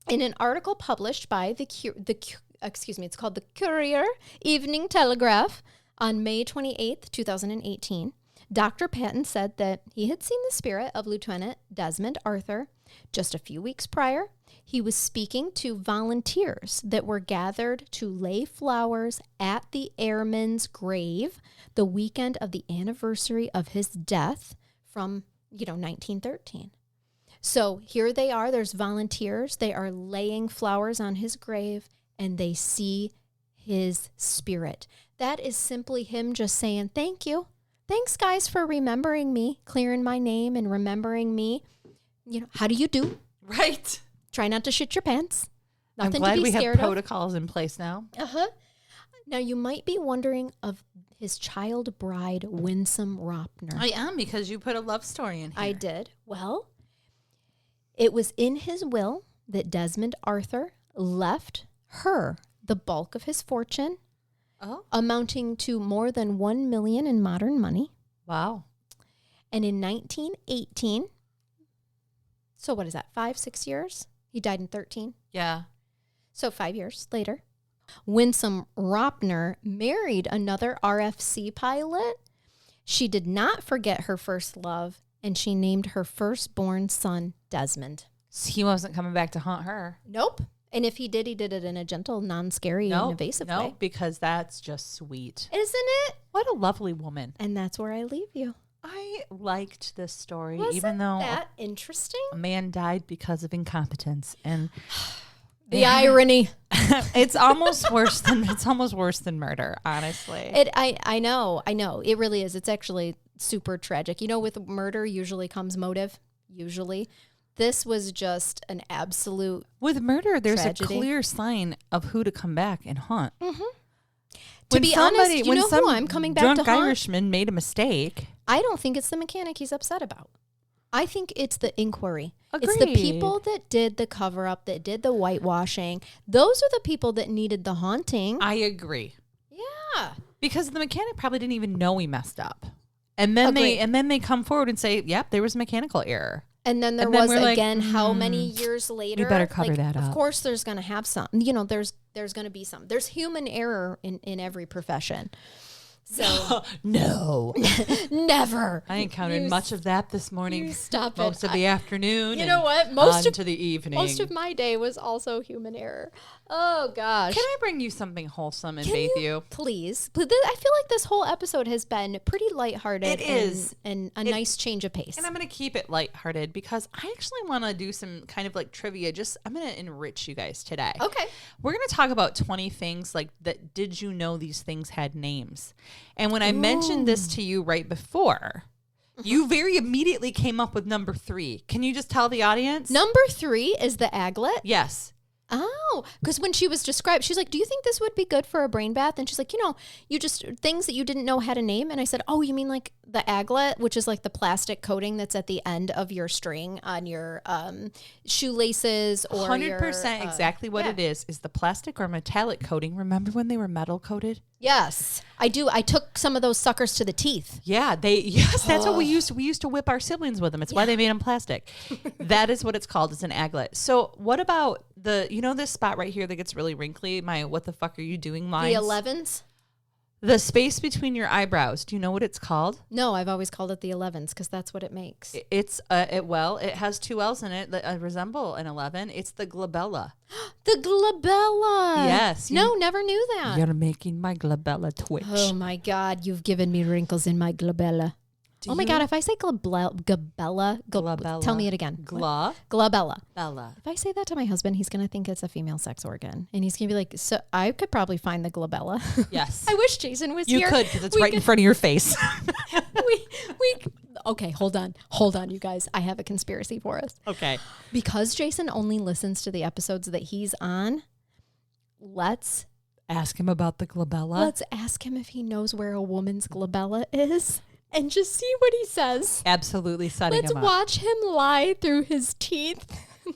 In an article published by it's called the Courier Evening Telegraph on May 28th, 2018. Dr. Patton said that he had seen the spirit of Lieutenant Desmond Arthur just a few weeks prior. He was speaking to volunteers that were gathered to lay flowers at the airman's grave the weekend of the anniversary of his death from, 1913. So here they are. There's volunteers. They are laying flowers on his grave, and they see his spirit. That is simply him just saying, thank you. Thanks, guys, for remembering me, clearing my name and remembering me. How do you do? Right. Try not to shit your pants. Nothing I'm glad to be we scared have protocols in place now. Uh-huh. Now, you might be wondering of his child bride, Winsome Ropner. I am, because you put a love story in here. I did. Well, it was in his will that Desmond Arthur left her the bulk of his fortune, amounting to more than $1 million in modern money. Wow. And in 1918, so what is that, 5-6 years? He died in 13. Yeah. So 5 years later, Winsome Ropner married another RFC pilot. She did not forget her first love, and she named her firstborn son Desmond. So he wasn't coming back to haunt her. Nope. And if he did it in a gentle, non-scary, and evasive way. No, because that's just sweet. Isn't it? What a lovely woman. And that's where I leave you. I liked this story, Wasn't even though that interesting? A man died because of incompetence, and the irony. It's almost worse than murder, honestly. I know. It really is. It's actually super tragic. With murder usually comes motive. Usually. This was just an absolute With murder, there's tragedy. A clear sign of who to come back and haunt. Mm-hmm. To be honest, who I'm coming back to haunt? Drunk Irishman made a mistake. I don't think it's the mechanic he's upset about. I think it's the inquiry. Agreed. It's the people that did the cover-up, that did the whitewashing. Those are the people that needed the haunting. I agree. Yeah. Because the mechanic probably didn't even know he messed up. And then they come forward and say, yep, there was a mechanical error. And then there was again, how many years later? We better cover that up. Of course, there's going to have some. You know, there's going to be some. There's human error in every profession. So no, never. I encountered much of that this morning. Stop most of the afternoon. You know what? Most of the evening. Most of my day was also human error. Oh gosh. Can I bring you something wholesome and bathe you? Please. I feel like this whole episode has been pretty lighthearted. It is. And a nice change of pace. And I'm going to keep it lighthearted because I actually want to do some kind of like trivia. I'm going to enrich you guys today. Okay. We're going to talk about 20 things like that. Did you know these things had names? And when I mentioned this to you right before, you very immediately came up with number 3. Can you just tell the audience? Number 3 is the aglet. Yes. Oh, because when she was described, she's like, do you think this would be good for a brain bath? And she's like, you just, things that you didn't know had a name. And I said, oh, you mean like the aglet, which is like the plastic coating that's at the end of your string on your shoelaces or 100% exactly what it is the plastic or metallic coating. Remember when they were metal coated? Yes, I do. I took some of those suckers to the teeth. Yeah, that's what we used to. We used to whip our siblings with them. It's why they made them plastic. That is what it's called. It's an aglet. So what about this spot right here that gets really wrinkly? My what the fuck are you doing lines? The 11s? The space between your eyebrows. Do you know what it's called? No, I've always called it the 11s because that's what it makes. It has 2 L's in it that resemble an 11. It's the glabella. The glabella. Yes. Never knew that. You're making my glabella twitch. Oh my God, you've given me wrinkles in my glabella. My God, if I say glabella, tell me it again. Glabella. Bella. If I say that to my husband, he's going to think it's a female sex organ. And he's going to be like, so I could probably find the glabella. Yes. I wish Jason was here. You could, because it's right in front of your face. Okay, hold on, you guys. I have a conspiracy for us. Okay. Because Jason only listens to the episodes that he's on, let's ask him about the glabella. Let's ask him if he knows where a woman's glabella is. And just see what he says. Absolutely setting him up. Let's watch him lie through his teeth.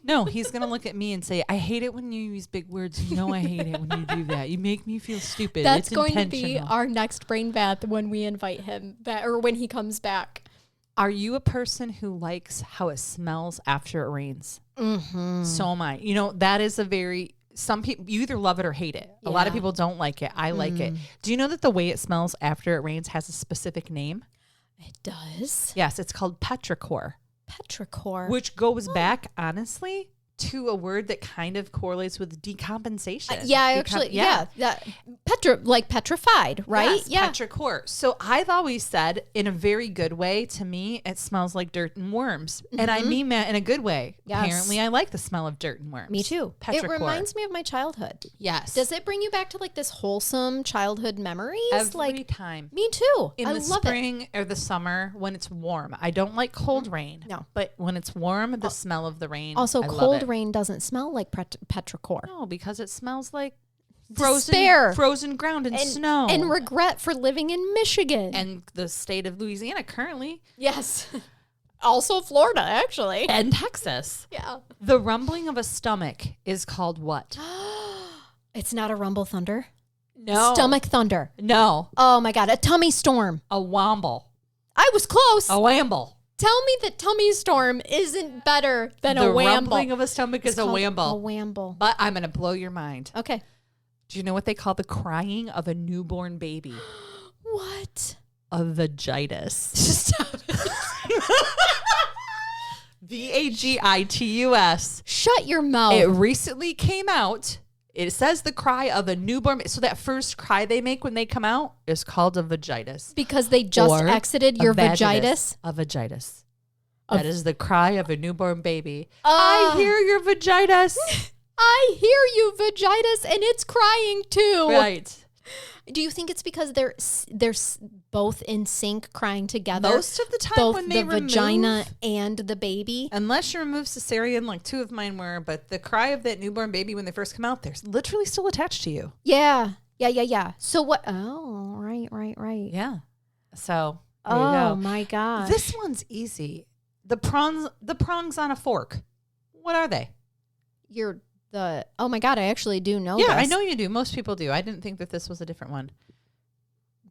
No, he's going to look at me and say, I hate it when you use big words. You know I hate it when you do that. You make me feel stupid. That's going to be our next brain bath when we invite him or when he comes back. Are you a person who likes how it smells after it rains? Mm-hmm. So am I. That is some people, you either love it or hate it. Yeah. A lot of people don't like it. I like it. Do you know that the way it smells after it rains has a specific name? It does? Yes, it's called petrichor. Petrichor. Which goes back, honestly, to a word that kind of correlates with decompensation. Petrified, right? Yes, petrichor. So I've always said, in a very good way, to me, it smells like dirt and worms. Mm-hmm. And I mean that in a good way. Yes. Apparently, I like the smell of dirt and worms. Me too. Petrichor. It reminds me of my childhood. Yes. Does it bring you back to like this wholesome childhood memories? Every time. Me too. In the spring or the summer when it's warm. I don't like cold rain. No. But when it's warm, the smell of the rain. Also, I cold rain doesn't smell like petrichor. No, because it smells like frozen ground and snow. And regret for living in Michigan. And the state of Louisiana currently. Yes. Also Florida, actually. And Texas. Yeah. The rumbling of a stomach is called what? It's not a rumble thunder. No. Stomach thunder. No. Oh my God. A tummy storm. A womble. I was close. A wamble. Tell me that tummy storm isn't better than a wamble. The rumbling of a stomach is a wamble. A wamble. But I'm going to blow your mind. Okay. Do you know what they call the crying of a newborn baby? What? A vagitus. Stop it. Vagitus. Shut your mouth. It recently came out. It says the cry of a newborn. So that first cry they make when they come out is called a vagitus. Because they just exited your vagitus? A vagitus. That is the cry of a newborn baby. I I hear your vagitus. I hear you, vagitus, and it's crying too. Right. Do you think it's because they're both in sync, crying together? Most of the time both when they the vagina and the baby? Unless you remove cesarean, like 2 of mine were, but the cry of that newborn baby when they first come out, they're literally still attached to you. Yeah. So what? Oh, right. Yeah. So there you oh go. My God. This one's easy. The prongs on a fork. What are they? Oh my God, I actually do know Yeah, this. I know you do. Most people do. I didn't think that this was a different one.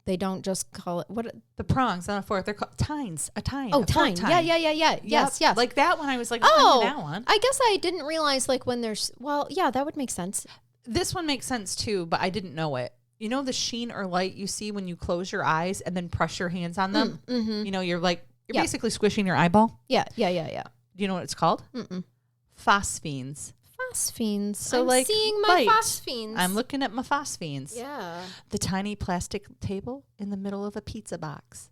They don't just call it what the prongs on a fork. They're called tines. A tine. Oh, tine. Yeah. Yes. Like that one. I was like, oh, that one. I guess I didn't realize like when there's. Well, yeah, that would make sense. This one makes sense too, but I didn't know it. You know the sheen or light you see when you close your eyes and then press your hands on them? Mm-hmm. You know, you're basically squishing your eyeball. Yeah. Do you know what it's called? Phosphenes. Phosphenes. So I'm seeing my phosphenes. I'm looking at my phosphenes. Yeah. The tiny plastic table in the middle of a pizza box.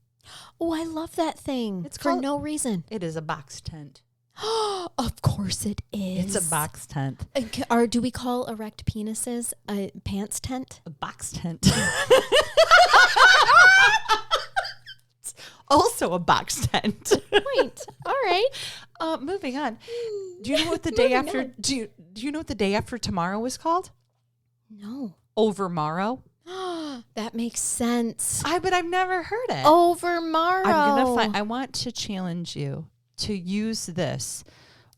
Oh, I love that thing. It's for called, no reason. It is a box tent. Of course it is. It's a box tent. Or do we call erect penises a pants tent? A box tent. Also a box tent. Right. All right. Moving on. Do you know what the day after? Do you know what the day after tomorrow is called? No. Overmorrow. That makes sense. But I've never heard it. Overmorrow. I want to challenge you to use this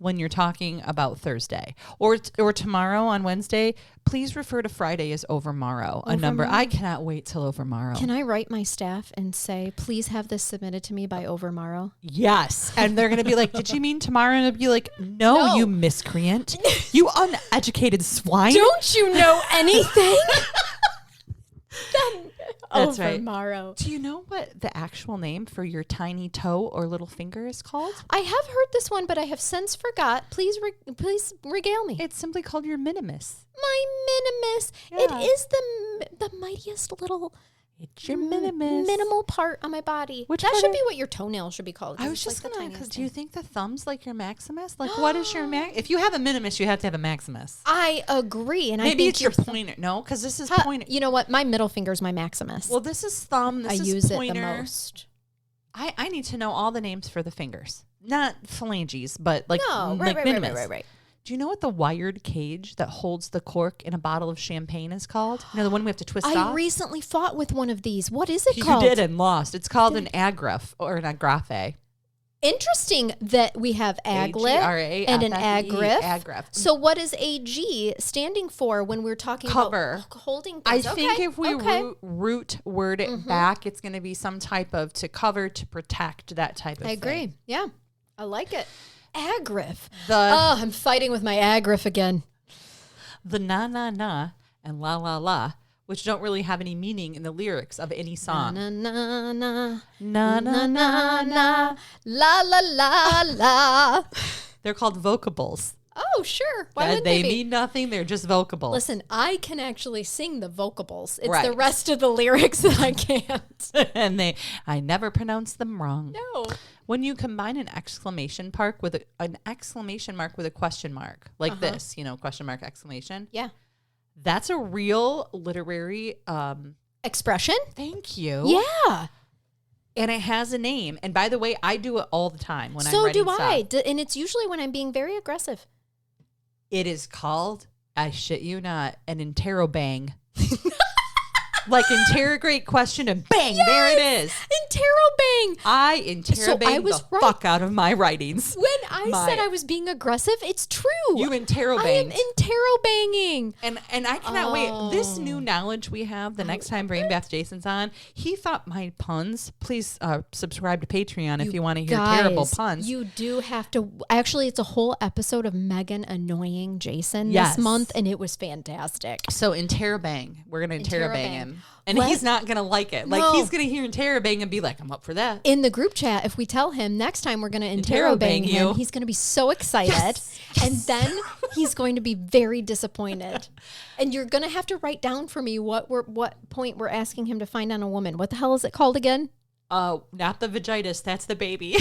when you're talking about Thursday or tomorrow on Wednesday. Please refer to Friday as overmorrow. A number. I cannot wait till overmorrow. Can I write my staff and say, please have this submitted to me by overmorrow? Yes. And they're going to be like, did you mean tomorrow? And I'll be like, no, you miscreant. You uneducated swine. Don't you know anything? That's right. Overmorrow. Do you know what the actual name for your tiny toe or little finger is called? I have heard this one, but I have since forgot. Please regale me. It's simply called your minimus. My minimus. Yeah. It is the mightiest little. It's your minimus. Minimal part on my body. Which that part should be what your toenail should be called. I was just like gonna, because do you think the thumb's like your maximus? Like, what is your if you have a minimus, you have to have a maximus. I agree, and maybe I think it's your pointer. No, because this is pointer. You know what? My middle finger's my maximus. Well, this is thumb. This I is use pointer. it the most. I need to know all the names for the fingers, not phalanges, but like right. Do you know what the wired cage that holds the cork in a bottle of champagne is called? You know, the one we have to twist off? I recently fought with one of these. What is it called? You did and lost. It's called an agraf or an agrafe. Interesting that we have aglet and an agrif. Agrif. So what is AG standing for when we're talking about holding things? I think if we root word it back, it's going to be some type of to cover, to protect, that type of thing. I agree. Yeah. I like it. Agrif. I'm I'm fighting with my agrif again. The na na na and la la la, which don't really have any meaning in the lyrics of any song. Na na na na na na na la la la la. They're called vocables. Oh, sure. Why would they be? mean nothing. They're just vocables. Listen, I can actually sing the vocables. It's the rest of the lyrics that I can't. And I never pronounce them wrong. No. When you combine an exclamation mark with a question mark, like this, question mark, exclamation. Yeah. That's a real literary expression. Thank you. Yeah. And it has a name. And by the way, I do it all the time when I'm writing stuff. So do I. And it's usually when I'm being very aggressive. It is called, I shit you not, an interrobang. Like interrogate, question, and bang, there it is. Interrobang. I interrobang the fuck out of my writings. When I said I was being aggressive, it's true. You interrobang. I am interrobanging. And I cannot wait. This new knowledge we have the next time Brain Bath Jason's on, he thought my puns, please subscribe to Patreon if you want to hear terrible puns. You do have to. Actually, it's a whole episode of Megan annoying Jason this month, and it was fantastic. So interrobang. We're going to interrobang him. And he's not going to like it. Like, he's going to hear interrobang and be like, I'm up for that. In the group chat, if we tell him next time we're going to interrobang him, he's going to be so excited. Yes. And then he's going to be very disappointed. And you're going to have to write down for me what point we're asking him to find on a woman. What the hell is it called again? Not the vagitus. That's the baby.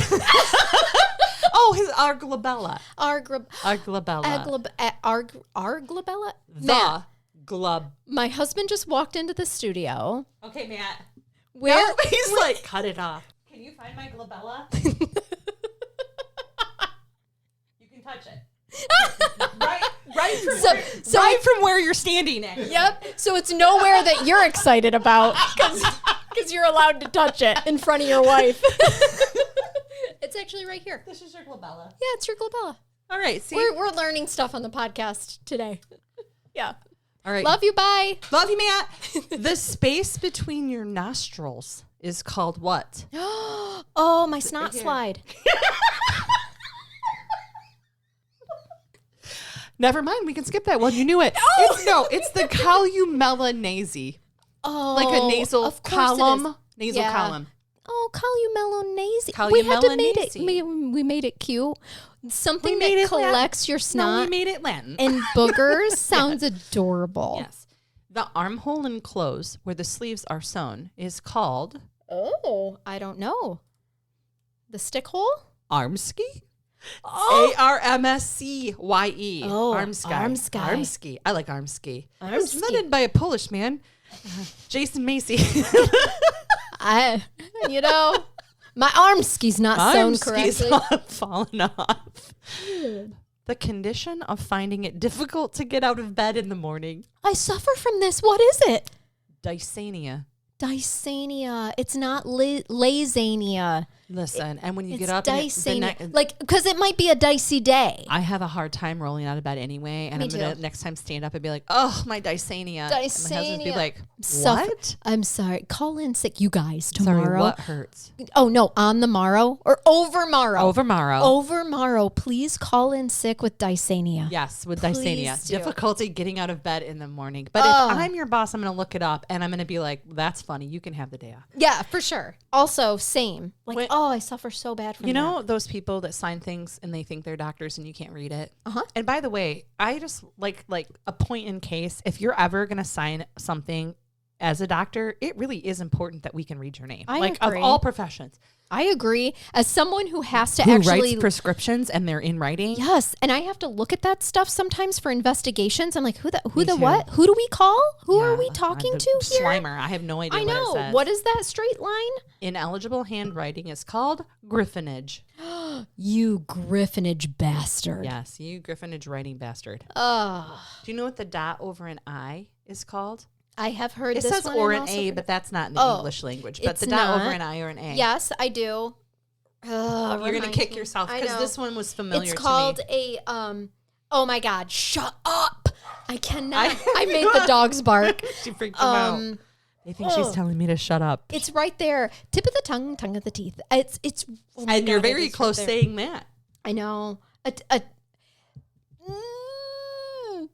Oh, his arglabella. Arglabella. Arglabella? The glub. My husband just walked into the studio. Okay, Matt. He's like, cut it off. Can you find my glabella? You can touch it. Right from where you're standing at. Yep. So it's nowhere that you're excited about because you're allowed to touch it in front of your wife. It's actually right here. This is your glabella. Yeah, it's your glabella. All right. See, we're learning stuff on the podcast today. Yeah. All right. Love you. Bye. Love you, Matt. The space between your nostrils is called what? Oh, my snot slide. Never mind. We can skip that one. You knew it. It's the columelonase. Oh, Like a nasal column. Nasal column. Oh, columelonase. We made it cute. Something that collects your snot. No, we made it Latin. And boogers sounds adorable. Yes. The armhole and close where the sleeves are sewn is called... Oh, I don't know. The stick hole? Armsky? Oh. Armscye. Oh, Armsky. Armsky. I like Armsky. It Armsky. was invented by a Polish man, Jason Macy. My Armsky's not sewn correctly. Fallen off. The condition of finding it difficult to get out of bed in the morning. I suffer from this. What is it? Dysania. Dysania. It's not lasania. Listen, and when you It's get up, dysania. Because it might be a dicey day. I have a hard time rolling out of bed anyway, and Me I'm gonna too. next time stand up and be like, "Oh, my dysania." And my husband be like, "What?" I'm sorry. Call in sick, you guys, tomorrow. Sorry, what hurts? Oh no, on the morrow or over morrow. Over morrow. Over morrow. Please call in sick with dysania. Yes, with Please dysania. do. Difficulty getting out of bed in the morning. But if I'm your boss, I'm going to look it up and I'm going to be like, that's funny. You can have the day off. Yeah, for sure. Also, same. Like, I suffer so bad from You that. know those people that sign things and they think they're doctors and you can't read it? Uh-huh. And by the way, I just like a point in case, if you're ever going to sign something as a doctor, it really is important that we can read your name. I like agree. of all professions. I agree. As someone who has to Who actually writes prescriptions and they're in writing? Yes, and I have to look at that stuff sometimes for investigations. I'm like, who the too. what? Who do we call? Who are Yeah, we talking the to here? Slimer. I have no idea I what it know. says. What is that straight line? Ineligible handwriting is called griffinage. You griffinage bastard. Yes, you griffinage writing bastard. Oh, Do you know what the dot over an I is called? I have heard It this says one or and an also A, heard- but that's not in the English language. But it's the dot over not. an I or an A. Yes, I do. You're going to kick yourself I because know. this one was familiar It's called to me. a oh my god, shut up. I cannot. I made the dogs bark. She freaked them out. They think she's telling me to shut up. It's right there. Tip of the tongue, tongue of the teeth. It's oh my And you're God, it very is right close there. saying that. I know.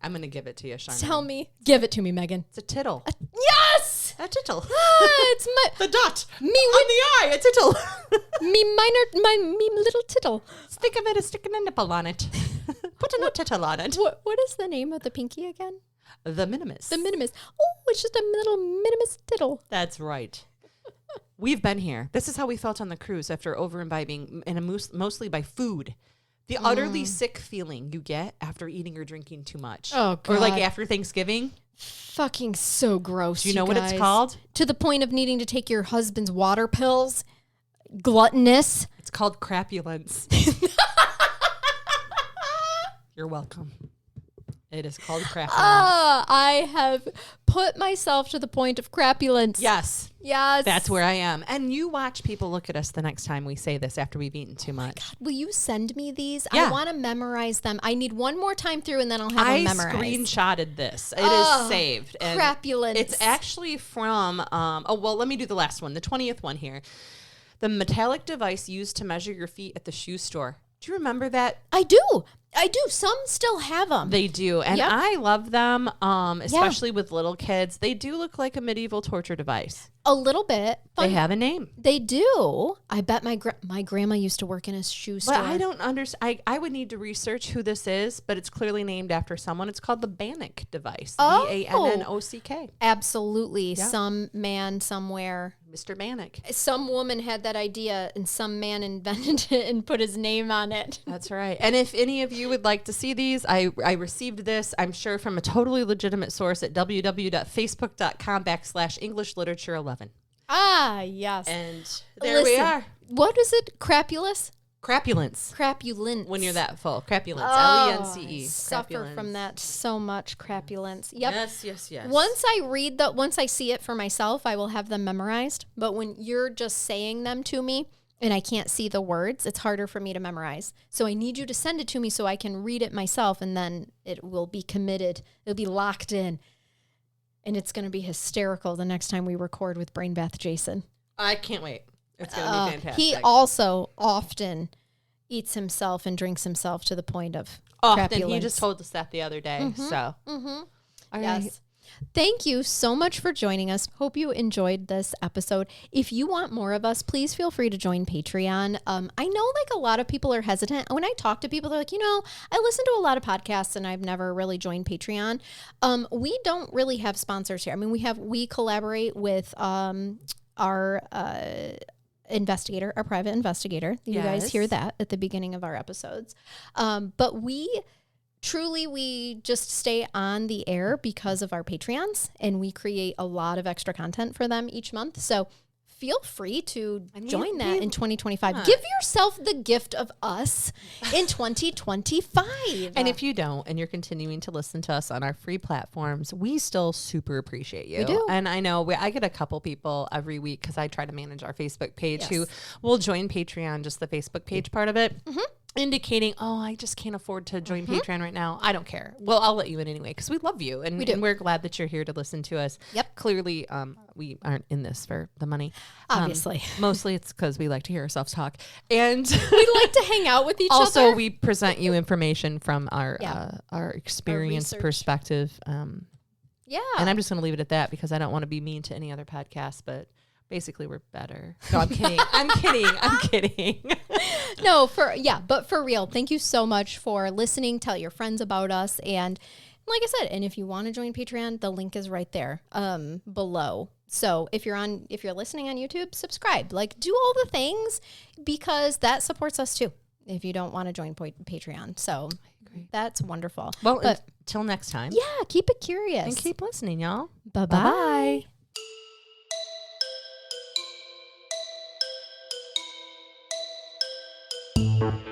I'm going to give it to you, Charnell. Tell me. Give it to me, Megan. It's a tittle. Yes! A tittle. It's my The dot. me On the eye, a tittle. me little tittle. Think of it as sticking a nipple on it. Put a little tittle on it. What is the name of the pinky again? The minimus. The minimus. Oh, it's just a little minimus tittle. That's right. We've been here. This is how we felt on the cruise after over-imbibing, and mostly by food. The utterly sick feeling you get after eating or drinking too much. Oh, Or like God. after Thanksgiving. Fucking so gross. Do you know what it's called? To the point of needing to take your husband's water pills. Gluttonous. It's called crapulence. You're welcome. It is called crapulence. I have put myself to the point of crapulence. Yes. Yes. That's where I am. And you watch people look at us the next time we say this after we've eaten too much. Will you send me these? Yeah. I want to memorize them. I need one more time through and then I'll have them memorized. Screenshotted this. It is saved. And crapulence. It's actually from, let me do the last one, the 20th one here. The metallic device used to measure your feet at the shoe store. Do you remember that? I do. Some still have them. They do. And Yep. I love them, especially with little kids. They do look like a medieval torture device. A little bit. They have a name. They do. I bet my grandma used to work in a shoe store. But I don't understand. I would need to research who this is, but it's clearly named after someone. It's called the Bannock device. Oh. Bannock. Absolutely. Yeah. Some man somewhere. Mr. Bannock. Some woman had that idea and some man invented it and put his name on it. That's right. And if any of you would like to see these, I received this, I'm sure, from a totally legitimate source at www.facebook.com/EnglishLiterature11. Ah, yes. And there we are. What is it? Crapulous? Crapulence. Crapulence. When you're that full. Crapulence. Oh, Lence. I suffer from that so much. Crapulence. Yep. Yes. Once I see it for myself, I will have them memorized. But when you're just saying them to me and I can't see the words, it's harder for me to memorize. So I need you to send it to me so I can read it myself and then it will be committed. It'll be locked in. And it's going to be hysterical the next time we record with Brain Bath Jason. I can't wait. It's going to be fantastic. He also often eats himself and drinks himself to the point of often. He just told us that the other day. So, All right. yes. Thank you so much for joining us. Hope you enjoyed this episode. If you want more of us, please feel free to join Patreon. I know like a lot of people are hesitant. When I talk to people, they're like, I listen to a lot of podcasts and I've never really joined Patreon. We don't really have sponsors here. I mean, we collaborate with our investigator, our private investigator. You guys hear that at the beginning of our episodes. But we just stay on the air because of our Patreons, and we create a lot of extra content for them each month. So feel free to join that in 2025. Give yourself the gift of us in 2025. And if you don't, and you're continuing to listen to us on our free platforms, we still super appreciate you. We do. And I know I get a couple people every week because I try to manage our Facebook page who will join Patreon, just the Facebook page part of it. Indicating, I just can't afford to join Patreon right now. I don't care. Well, I'll let you in anyway because we love you and we're glad that you're here to listen to us. Yep. Clearly, we aren't in this for the money. Obviously. Mostly it's because we like to hear ourselves talk. And we like to hang out with each other. Also, we present you information from our experience Our perspective. Yeah. And I'm just going to leave it at that because I don't want to be mean to any other podcast, but basically we're better. No, I'm kidding. I'm kidding. No, but for real, thank you so much for listening. Tell your friends about us. And like I said, and if you want to join Patreon, the link is right there below. So if you're listening on YouTube, subscribe, do all the things because that supports us too. If you don't want to join Patreon. So that's wonderful. Well, until next time. Yeah. Keep it curious. And keep listening, y'all. Bye-bye. Bye-bye.